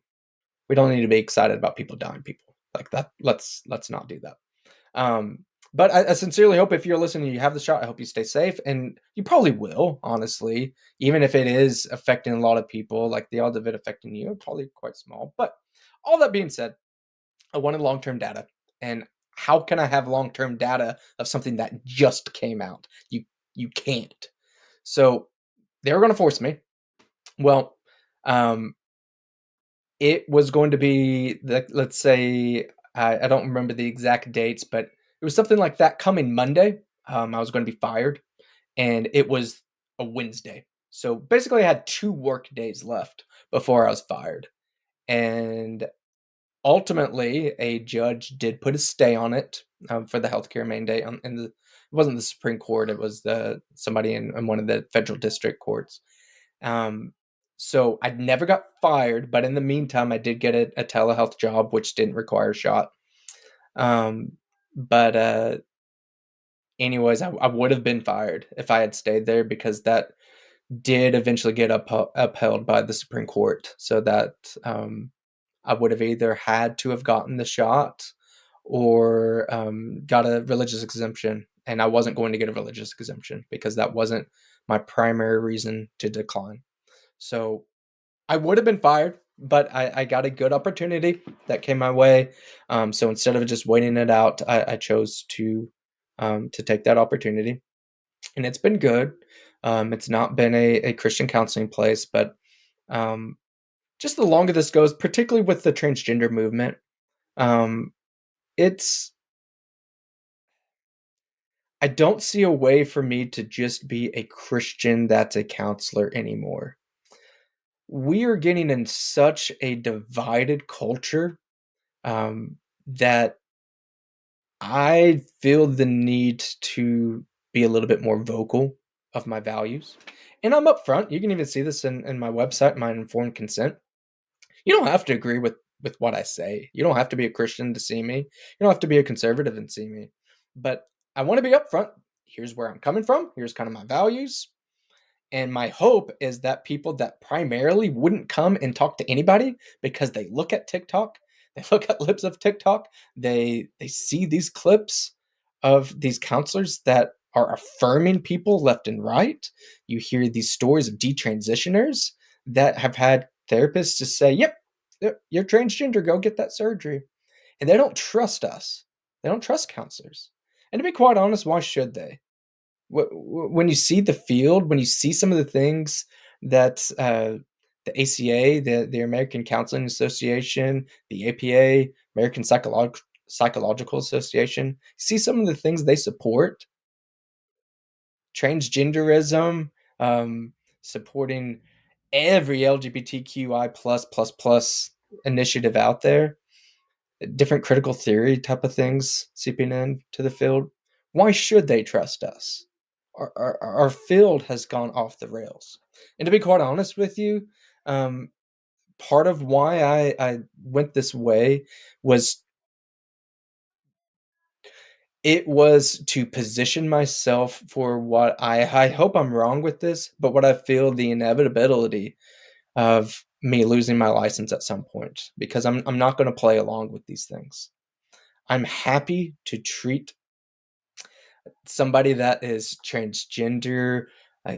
S1: we don't need to be excited about people dying. People like that. Let's not do that. Um, but I sincerely hope if you're listening, you have the shot. I hope you stay safe, and you probably will. Honestly, even if it is affecting a lot of people, like the odds of it affecting you are probably quite small. But all that being said, I wanted long-term data, and how can I have long-term data of something that just came out? You can't. So they were going to force me. Well, um, it was going to be let's say I don't remember the exact dates, but it was something like that coming Monday. I was going to be fired, and it was a Wednesday. So basically, I had 2 work days left before I was fired. And ultimately, a judge did put a stay on it for the healthcare mandate. It wasn't the Supreme Court; it was the somebody in one of the federal district courts. Um, so I never got fired, but in the meantime, I did get a telehealth job, which didn't require a shot. Um, but anyways, I would have been fired if I had stayed there because that did eventually get upheld by the Supreme Court. So that I would have either had to have gotten the shot or got a religious exemption. And I wasn't going to get a religious exemption because that wasn't my primary reason to decline. So I would have been fired, but I got a good opportunity that came my way. So instead of just waiting it out, I chose to take that opportunity, and it's been good. It's not been a Christian counseling place, but um, just the longer this goes, particularly with the transgender movement, um, it's I don't see a way for me to just be a Christian that's a counselor anymore. We are getting in such a divided culture that I feel the need to be a little bit more vocal of my values. And I'm upfront. You can even see this in my website, my informed consent. You don't have to agree with what I say. You don't have to be a Christian to see me. You don't have to be a conservative and see me. But I want to be upfront. Here's where I'm coming from. Here's kind of my values. And my hope is that people that primarily wouldn't come and talk to anybody because they look at TikTok, they look at lips of TikTok, they see these clips of these counselors that are affirming people left and right. You hear these stories of detransitioners that have had therapists just say, "Yep, you're transgender, go get that surgery." And they don't trust us. They don't trust counselors. And to be quite honest, why should they? When you see the field, when you see some of the things that the ACA, the American Counseling Association, the APA, American Psychological Association, see some of the things they support, transgenderism, supporting every LGBTQI plus initiative out there, different critical theory type of things seeping into the field. Why should they trust us? Our field has gone off the rails. And to be quite honest with you, um, part of why I went this way was it was to position myself for what I hope I'm wrong with this, but what I feel the inevitability of me losing my license at some point because I'm not going to play along with these things. I'm happy to treat somebody that is transgender,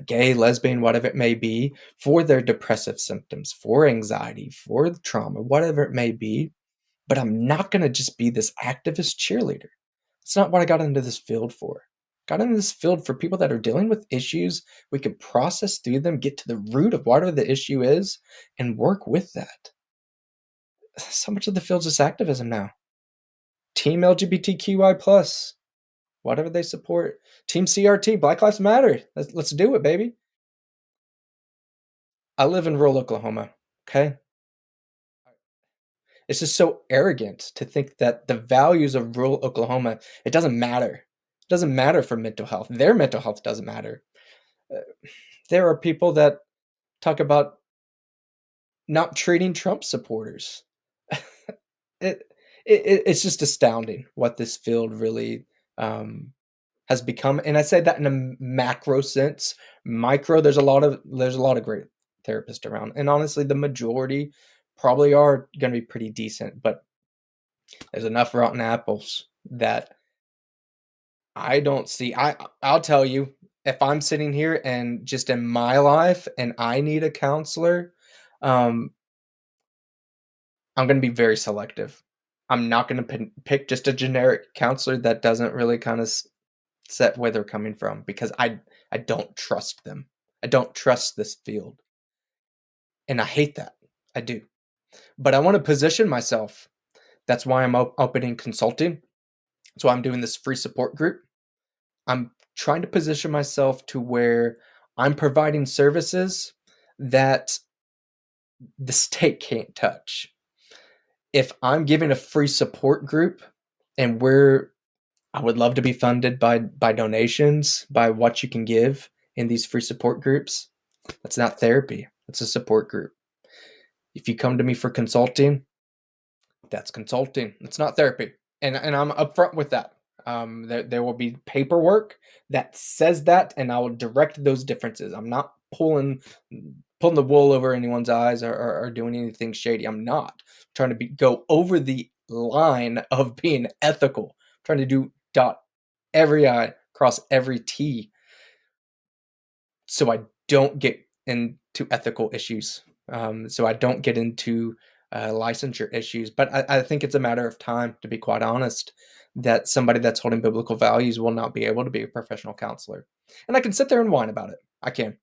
S1: gay, lesbian, whatever it may be, for their depressive symptoms, for anxiety, for the trauma, whatever it may be. But I'm not going to just be this activist cheerleader. It's not what I got into this field for. got in this field for people that are dealing with issues. We can process through them, get to the root of whatever the issue is, and work with that. So much of the field's just activism now. Team LGBTQI plus, whatever they support. Team CRT, Black Lives Matter. Let's do it, baby. I live in rural Oklahoma. Okay. It's just so arrogant to think that the values of rural Oklahoma, it doesn't matter. It doesn't matter for mental health. Their mental health doesn't matter. Uh, there are people that talk about not treating Trump supporters. it, it's just astounding what this field really has become, and I say that in a macro sense. Micro, there's a lot of great therapists around, and honestly, the majority probably are going to be pretty decent, but there's enough rotten apples that I don't see. I'll tell you, if I'm sitting here and just in my life and I need a counselor, um, I'm going to be very selective. I'm not going to pick just a generic counselor that doesn't really kind of set where they're coming from, because I don't trust them. I don't trust this field, and I hate that. I do. But I want to position myself. That's why I'm opening consulting. That's why I'm doing this free support group. I'm trying to position myself to where I'm providing services that the state can't touch. If I'm giving a free support group and I would love to be funded by donations, by what you can give in these free support groups. That's not therapy. That's a support group. If you come to me for consulting, that's consulting. It's not therapy. And I'm upfront with that. There will be paperwork that says that, and I will direct those differences. I'm not pulling the wool over anyone's eyes, or doing anything shady. I'm not trying to go over the line of being ethical. I'm trying to dot every I, cross every T, so I don't get into ethical issues. So I don't get into licensure issues. But I think it's a matter of time, to be quite honest, that somebody that's holding biblical values will not be able to be a professional counselor. And I can sit there and whine about it. I can.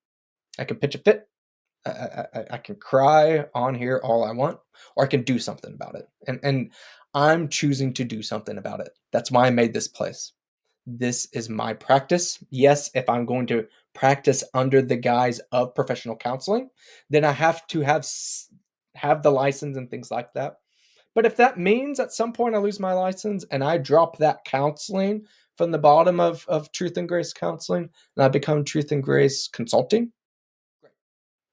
S1: I can pitch a fit. I can cry on here all I want, or I can do something about it. And I'm choosing to do something about it. That's why I made this place. This is my practice. Yes, if I'm going to practice under the guise of professional counseling, then I have to have the license and things like that. But if that means at some point I lose my license and I drop that counseling from the bottom of Truth and Grace Counseling and I become Truth and Grace Consulting,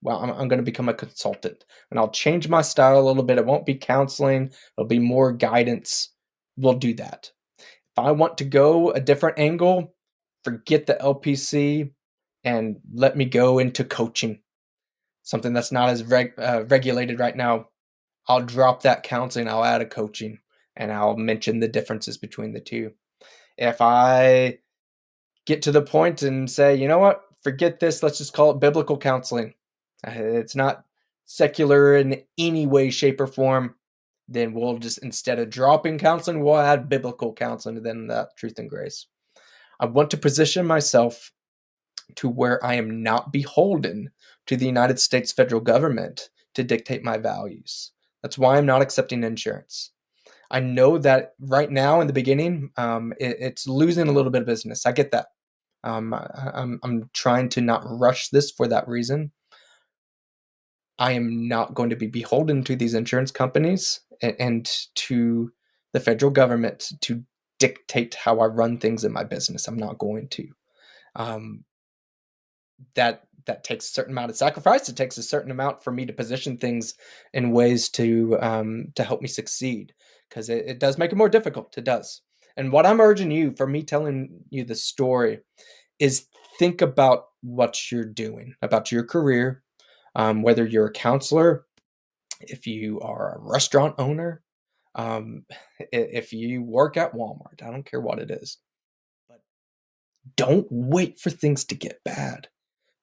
S1: well, I'm going to become a consultant, and I'll change my style a little bit. It won't be counseling, it'll be more guidance. We'll do that. If I want to go a different angle, forget the LPC and let me go into coaching, something that's not as regulated right now. I'll drop that counseling, I'll add a coaching, and I'll mention the differences between the two. If I get to the point and say, you know what, forget this, let's just call it biblical counseling. It's not secular in any way, shape, or form. Then we'll just, instead of dropping counseling, we'll add biblical counseling and then that truth and grace. I want to position myself to where I am not beholden to the United States federal government to dictate my values. That's why I'm not accepting insurance. I know that right now in the beginning, it's losing a little bit of business. I get that. I'm trying to not rush this for that reason. I am not going to be beholden to these insurance companies and to the federal government to dictate how I run things in my business. I'm not going to. Um, that takes a certain amount of sacrifice. It takes a certain amount for me to position things in ways to help me succeed, because it does make it more difficult. It does. And what I'm urging you, for me telling you the story, is think about what you're doing, about your career, whether you're a counselor, if you are a restaurant owner, um, if you work at Walmart. I don't care what it is. But don't wait for things to get bad.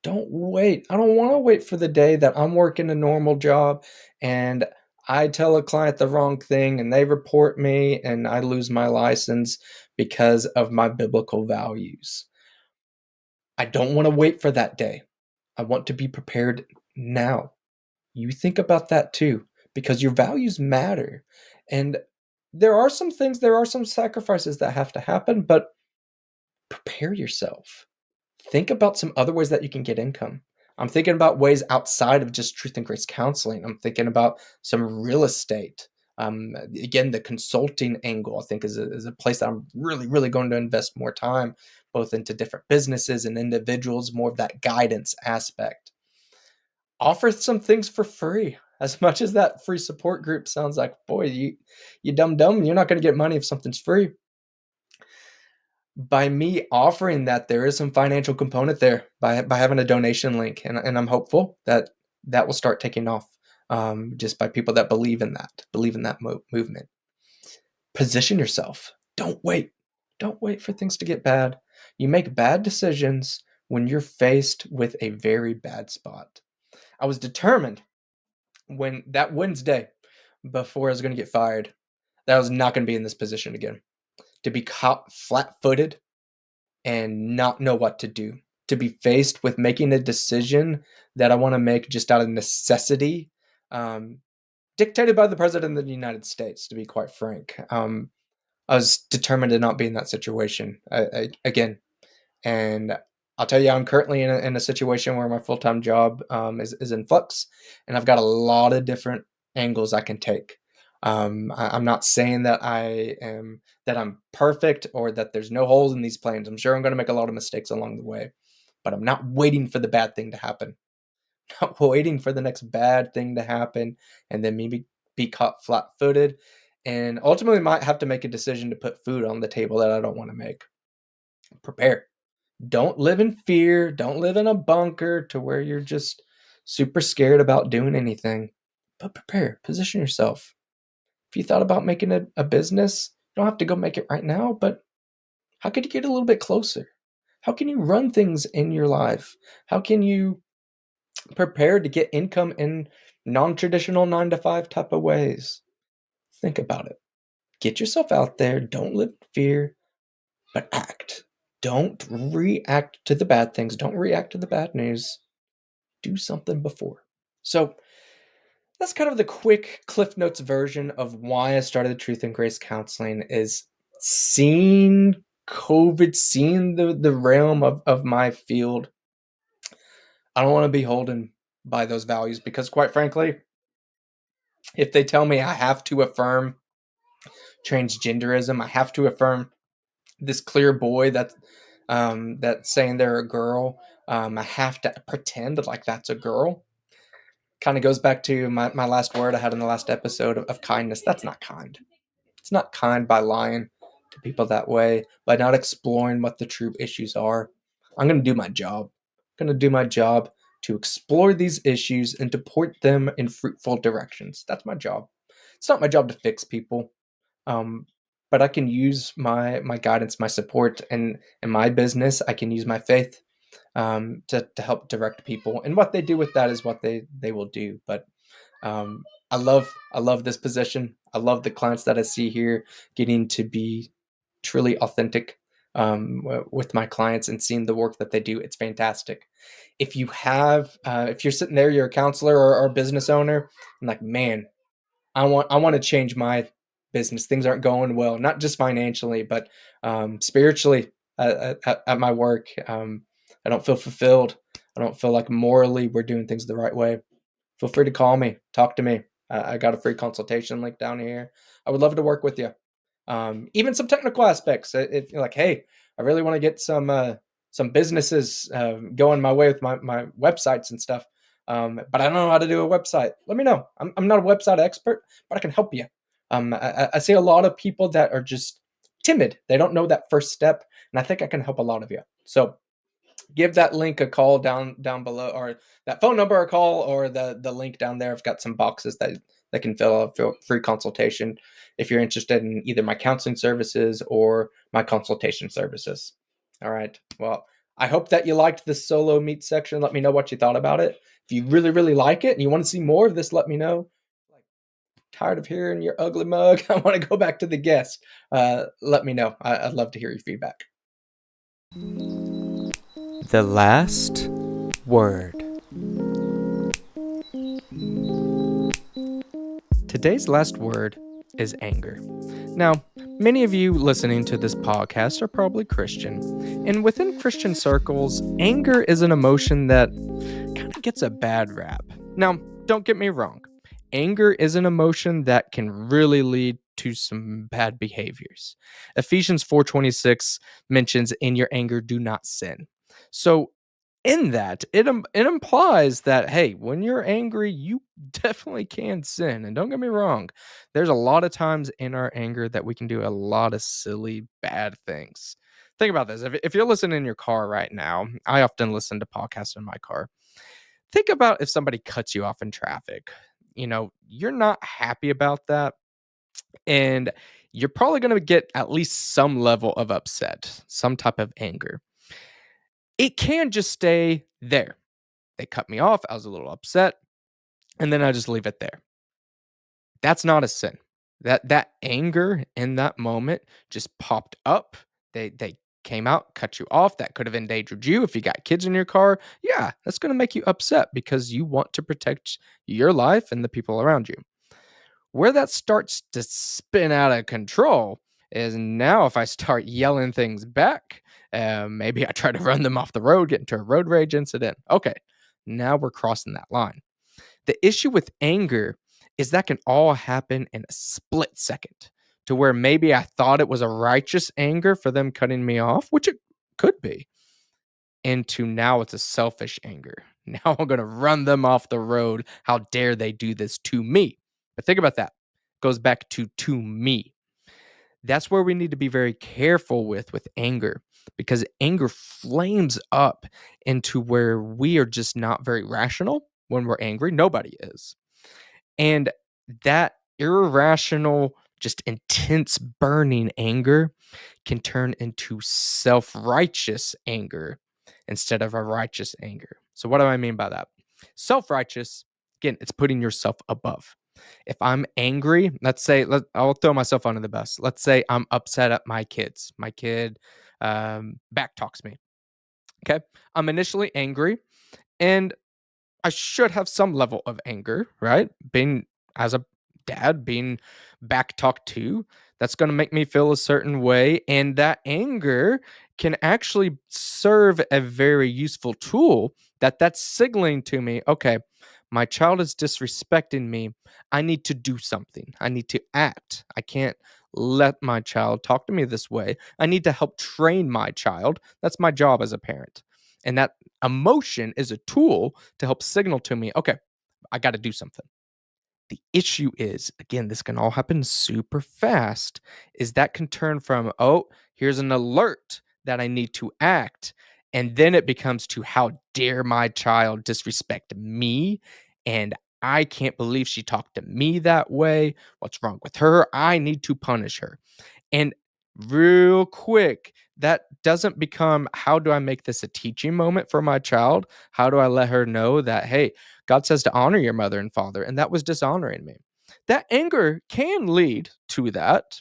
S1: Don't wait. I don't want to wait for the day that I'm working a normal job and I tell a client the wrong thing and they report me and I lose my license because of my biblical values. I don't want to wait for that day. I want to be prepared now. You think about that too, because your values matter. And there are some sacrifices that have to happen, but prepare yourself. Think about some other ways that you can get income. I'm thinking about ways outside of just truth and grace counseling. I'm thinking about some real estate. Again, the consulting angle, I think, is a place that I'm really, really going to invest more time, both into different businesses and individuals, more of that guidance aspect. Offer some things for free. As much as that free support group sounds like, boy, you dumb, you're not going to get money if something's free. By me offering that, there is some financial component there by having a donation link, and I'm hopeful that that will start taking off, just by people that believe in that movement. Position yourself. Don't wait. Don't wait for things to get bad. You make bad decisions when you're faced with a very bad spot. I was determined when that Wednesday before I was going to get fired that I was not going to be in this position again. To be caught flat-footed and not know what to do, to be faced with making a decision that I want to make just out of necessity, um, dictated by the president of the United States, to be quite frank. I was determined to not be in that situation again. And I'll tell you, I'm currently in a situation where my full time job is in flux, and I've got a lot of different angles I can take. I'm not saying that I'm perfect or that there's no holes in these plans. I'm sure I'm going to make a lot of mistakes along the way, but I'm not waiting for the bad thing to happen. Not waiting for the next bad thing to happen, and then maybe be caught flat footed, and ultimately might have to make a decision to put food on the table that I don't want to make. Prepare. Don't live in fear. Don't live in a bunker to where you're just super scared about doing anything. But prepare, position yourself. If you thought about making a business, you don't have to go make it right now, but how could you get a little bit closer? How can you run things in your life? How can you prepare to get income in non traditional 9 to 5 type of ways? Think about it. Get yourself out there. Don't live in fear, but act. Don't react to the bad things. Don't react to the bad news. Do something before. So that's kind of the quick Cliff Notes version of why I started Truth and Grace Counseling is seeing COVID, seeing the realm of my field. I don't want to be holden by those values because quite frankly, if they tell me I have to affirm transgenderism, I have to affirm this clear boy that's saying they're a girl, I have to pretend like that's a girl. Kind of goes back to my last word I had in the last episode of kindness. That's not kind. It's not kind by lying to people that way, by not exploring what the true issues are. I'm going to do my job. I'm going to do my job to explore these issues and to point them in fruitful directions. That's my job. It's not my job to fix people, um, but I can use my guidance, my support, and in my business, I can use my faith to help direct people. And what they do with that is what they will do. But um, I love this position. I love the clients that I see here getting to be truly authentic with my clients and seeing the work that they do. It's fantastic. If you're sitting there, you're a counselor or a business owner, and like, man, I want to change my business. Things aren't going well, not just financially, but spiritually at my work. I don't feel fulfilled. I don't feel like morally we're doing things the right way. Feel free to call me, talk to me. I got a free consultation link down here. I would love to work with you. Even some technical aspects. If you're like, hey, I really want to get some businesses going my way with my websites and stuff, but I don't know how to do a website. Let me know. I'm not a website expert, but I can help you. I see a lot of people that are just timid. They don't know that first step, and I think I can help a lot of you. So give that link a call down below, or that phone number a call, or the link down there. I've got some boxes that can fill out a free consultation if you're interested in either my counseling services or my consultation services. All right. Well, I hope that you liked this solo meet section. Let me know what you thought about it. If you really, really like it and you want to see more of this, let me know. Like, tired of hearing your ugly mug? I want to go back to the guest. Let me know. I'd love to hear your feedback. The last word. Today's last word is anger. Now, many of you listening to this podcast are probably Christian, and within Christian circles, anger is an emotion that kind of gets a bad rap. Now, don't get me wrong. Anger is an emotion that can really lead to some bad behaviors. Ephesians 4:26 mentions in your anger do not sin. So, in that, it implies that hey, when you're angry, you definitely can sin. And don't get me wrong, there's a lot of times in our anger that we can do a lot of silly bad things. Think about this. If you're listening in your car right now, I often listen to podcasts in my car. Think about if somebody cuts you off in traffic. You're not happy about that. And you're probably going to get at least some level of upset, some type of anger. It can just stay there. They cut me off. I was a little upset. And then I just leave it there. That's not a sin. That anger in that moment just popped up. They came out, cut you off. That could have endangered you if you got kids in your car. Yeah, that's going to make you upset because you want to protect your life and the people around you. Where that starts to spin out of control is now if I start yelling things back, maybe I try to run them off the road, get into a road rage incident. Okay, now we're crossing that line. The issue with anger is that can all happen in a split second to where maybe I thought it was a righteous anger for them cutting me off, which it could be, into now it's a selfish anger. Now I'm going to run them off the road. How dare they do this to me? But think about that. It goes back to me. That's where we need to be very careful with anger because anger flames up into where we are just not very rational when we're angry. Nobody is. And that irrational, just intense burning anger can turn into self righteous anger instead of a righteous anger. So, what do I mean by that? Self righteous, again, it's putting yourself above. If I'm angry, I'll throw myself under the bus. Let's say I'm upset at my kids. My kid back talks me. Okay. I'm initially angry and I should have some level of anger, right? Being as a dad, being back talked to, that's going to make me feel a certain way. And that anger can actually serve a very useful tool that's signaling to me, okay, my child is disrespecting me. I need to do something. I need to act. I can't let my child talk to me this way. I need to help train my child. That's my job as a parent. And that emotion is a tool to help signal to me, okay, I got to do something. The issue is, again, this can all happen super fast, is that can turn from, oh, here's an alert that I need to act. And then it becomes to how dare my child disrespect me. And I can't believe she talked to me that way. What's wrong with her? I need to punish her. And real quick, that doesn't become how do I make this a teaching moment for my child? How do I let her know that, hey, God says to honor your mother and father, and that was dishonoring me? That anger can lead to that,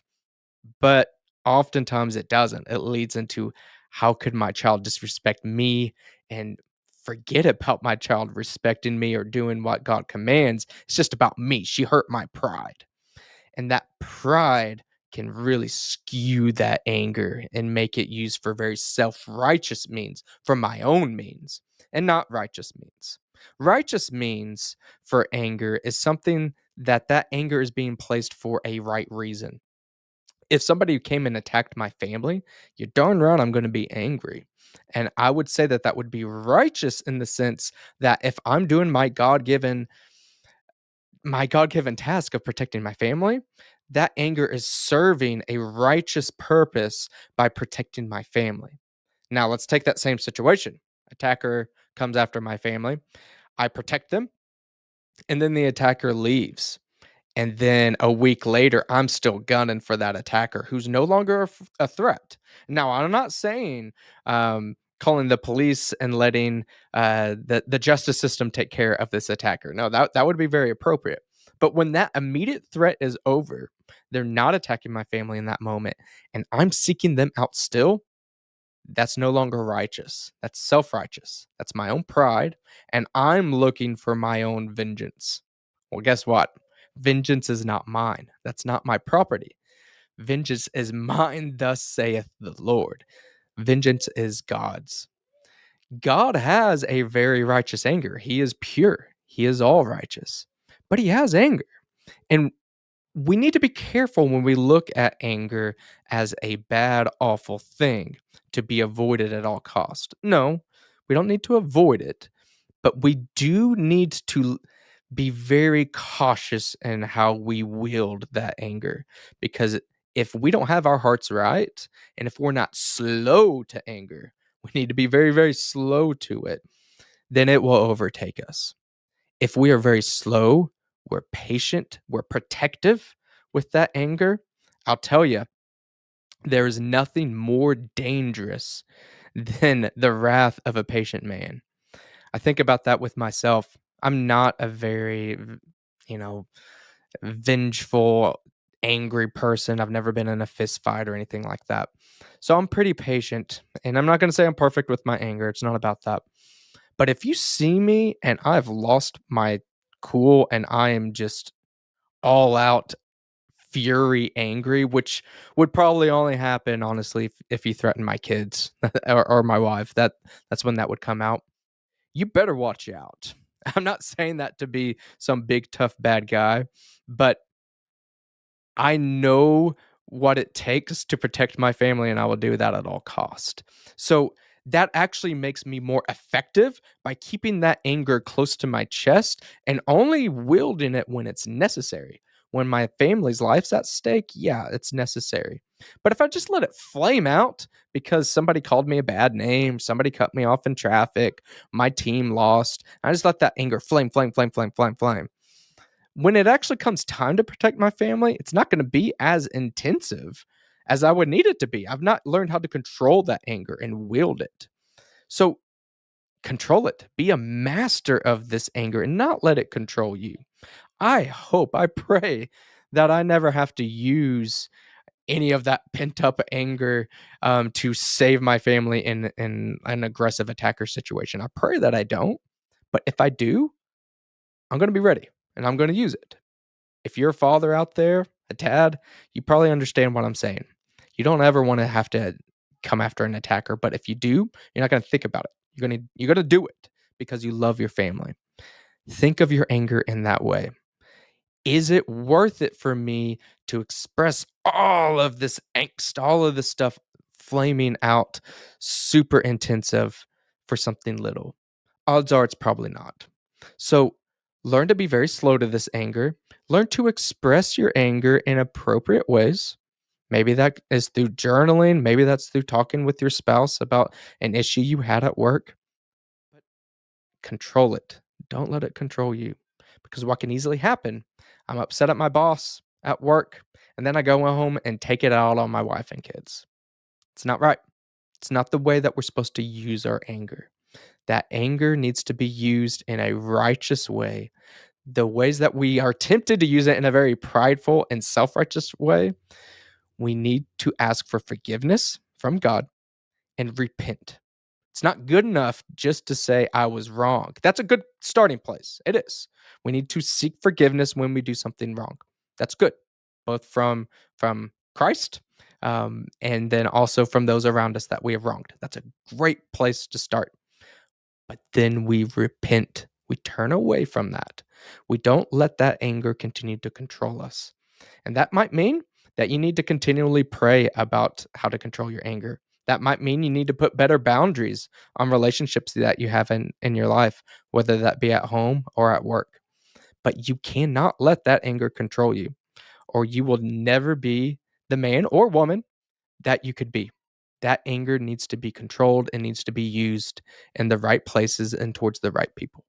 S1: but oftentimes it doesn't. It leads into how could my child disrespect me and forget about my child respecting me or doing what God commands. It's just about me. She hurt my pride. And that pride can really skew that anger and make it used for very self-righteous means, for my own means, and not righteous means. Righteous means for anger is something that anger is being placed for a right reason. If somebody came and attacked my family, you're darn right I'm going to be angry. And I would say that would be righteous in the sense that if I'm doing my God-given task of protecting my family, that anger is serving a righteous purpose by protecting my family. Now, let's take that same situation. Attacker comes after my family. I protect them, and then the attacker leaves. And then a week later, I'm still gunning for that attacker who's no longer a threat. Now, I'm not saying calling the police and letting the justice system take care of this attacker. No, that would be very appropriate. But when that immediate threat is over, they're not attacking my family in that moment, and I'm seeking them out still. that's no longer righteous. That's self-righteous. That's my own pride, and I'm looking for my own vengeance. Well, guess what? Vengeance is not mine. That's not my property. Vengeance is mine, thus saith the Lord. Vengeance is God's. God has a very righteous anger. He is pure. He is all righteous. But he has anger. And we need to be careful when we look at anger as a bad, awful thing to be avoided at all cost. No, we don't need to avoid it, but we do need to be very cautious in how we wield that anger, because if we don't have our hearts right, and if we're not slow to anger, we need to be very, very slow to it, then it will overtake us. If we are very slow, we're patient, we're protective with that anger, I'll tell you, there is nothing more dangerous than the wrath of a patient man. I think about that with myself. I'm not a very, you know, vengeful, angry person. I've never been in a fist fight or anything like that. So I'm pretty patient. And I'm not going to say I'm perfect with my anger. It's not about that. But if you see me and I've lost my cool and I am just all out fury angry, which would probably only happen honestly if you threaten my kids or my wife, that's when that would come out. You better watch out. I'm not saying that to be some big tough bad guy, but I know what it takes to protect my family, and I will do that at all cost. So that actually makes me more effective by keeping that anger close to my chest and only wielding it when it's necessary. When my family's life's at stake, yeah, it's necessary. But if I just let it flame out because somebody called me a bad name, somebody cut me off in traffic, my team lost, I just let that anger flame, flame, flame, flame, flame, flame. When it actually comes time to protect my family, it's not going to be as intensive as I would need it to be. I've not learned how to control that anger and wield it. So control it. Be a master of this anger and not let it control you. I pray that I never have to use any of that pent up anger to save my family in an aggressive attacker situation. I pray that I don't. But if I do, I'm going to be ready and I'm going to use it. If you're a father out there, a dad, you probably understand what I'm saying. You don't ever want to have to come after an attacker, but if you do, you're not going to think about it. You're going to do it because you love your family. Think of your anger in that way. Is it worth it for me to express all of this angst, all of this stuff flaming out super intensive for something little? Odds are it's probably not. So learn to be very slow to this anger. Learn to express your anger in appropriate ways. Maybe that is through journaling. Maybe that's through talking with your spouse about an issue you had at work. But control it. Don't let it control you. Because what can easily happen, I'm upset at my boss at work, and then I go home and take it out on my wife and kids. It's not right. It's not the way that we're supposed to use our anger. That anger needs to be used in a righteous way. The ways that we are tempted to use it in a very prideful and self righteous way, we need to ask for forgiveness from God and repent. It's not good enough just to say, I was wrong. That's a good starting place. It is. We need to seek forgiveness when we do something wrong. That's good, both from Christ and then also from those around us that we have wronged. That's a great place to start. But then we repent. We turn away from that. We don't let that anger continue to control us. And that might mean that you need to continually pray about how to control your anger. That might mean you need to put better boundaries on relationships that you have in your life, whether that be at home or at work. But you cannot let that anger control you, or you will never be the man or woman that you could be. That anger needs to be controlled and needs to be used in the right places and towards the right people.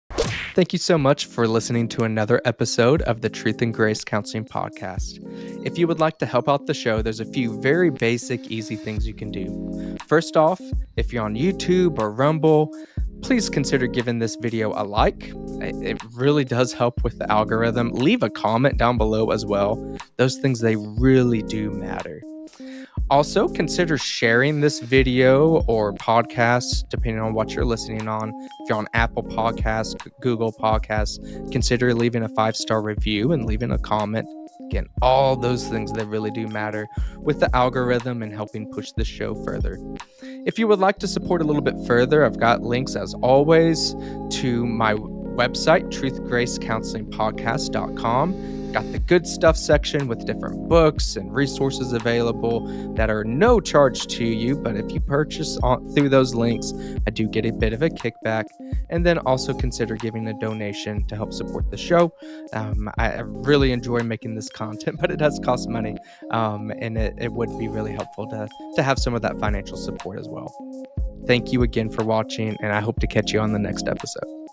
S1: Thank you so much for listening to another episode of the Truth and Grace Counseling Podcast. If you would like to help out the show, there's a few very basic, easy things you can do. First off, if you're on YouTube or Rumble, please consider giving this video a like. It really does help with the algorithm. Leave a comment down below as well. Those things, they really do matter. Also, consider sharing this video or podcast, depending on what you're listening on. If you're on Apple Podcasts, Google Podcasts, consider leaving a 5-star review and leaving a comment. Again, all those things that really do matter with the algorithm and helping push the show further. If you would like to support a little bit further, I've got links as always to my website, truthgracecounselingpodcast.com. Got the good stuff section with different books and resources available that are no charge to you, but if you purchase through those links, I do get a bit of a kickback. And then also consider giving a donation to help support the show. I really enjoy making this content, but it does cost money, and it would be really helpful to have some of that financial support as well. Thank you again for watching, and I hope to catch you on the next episode.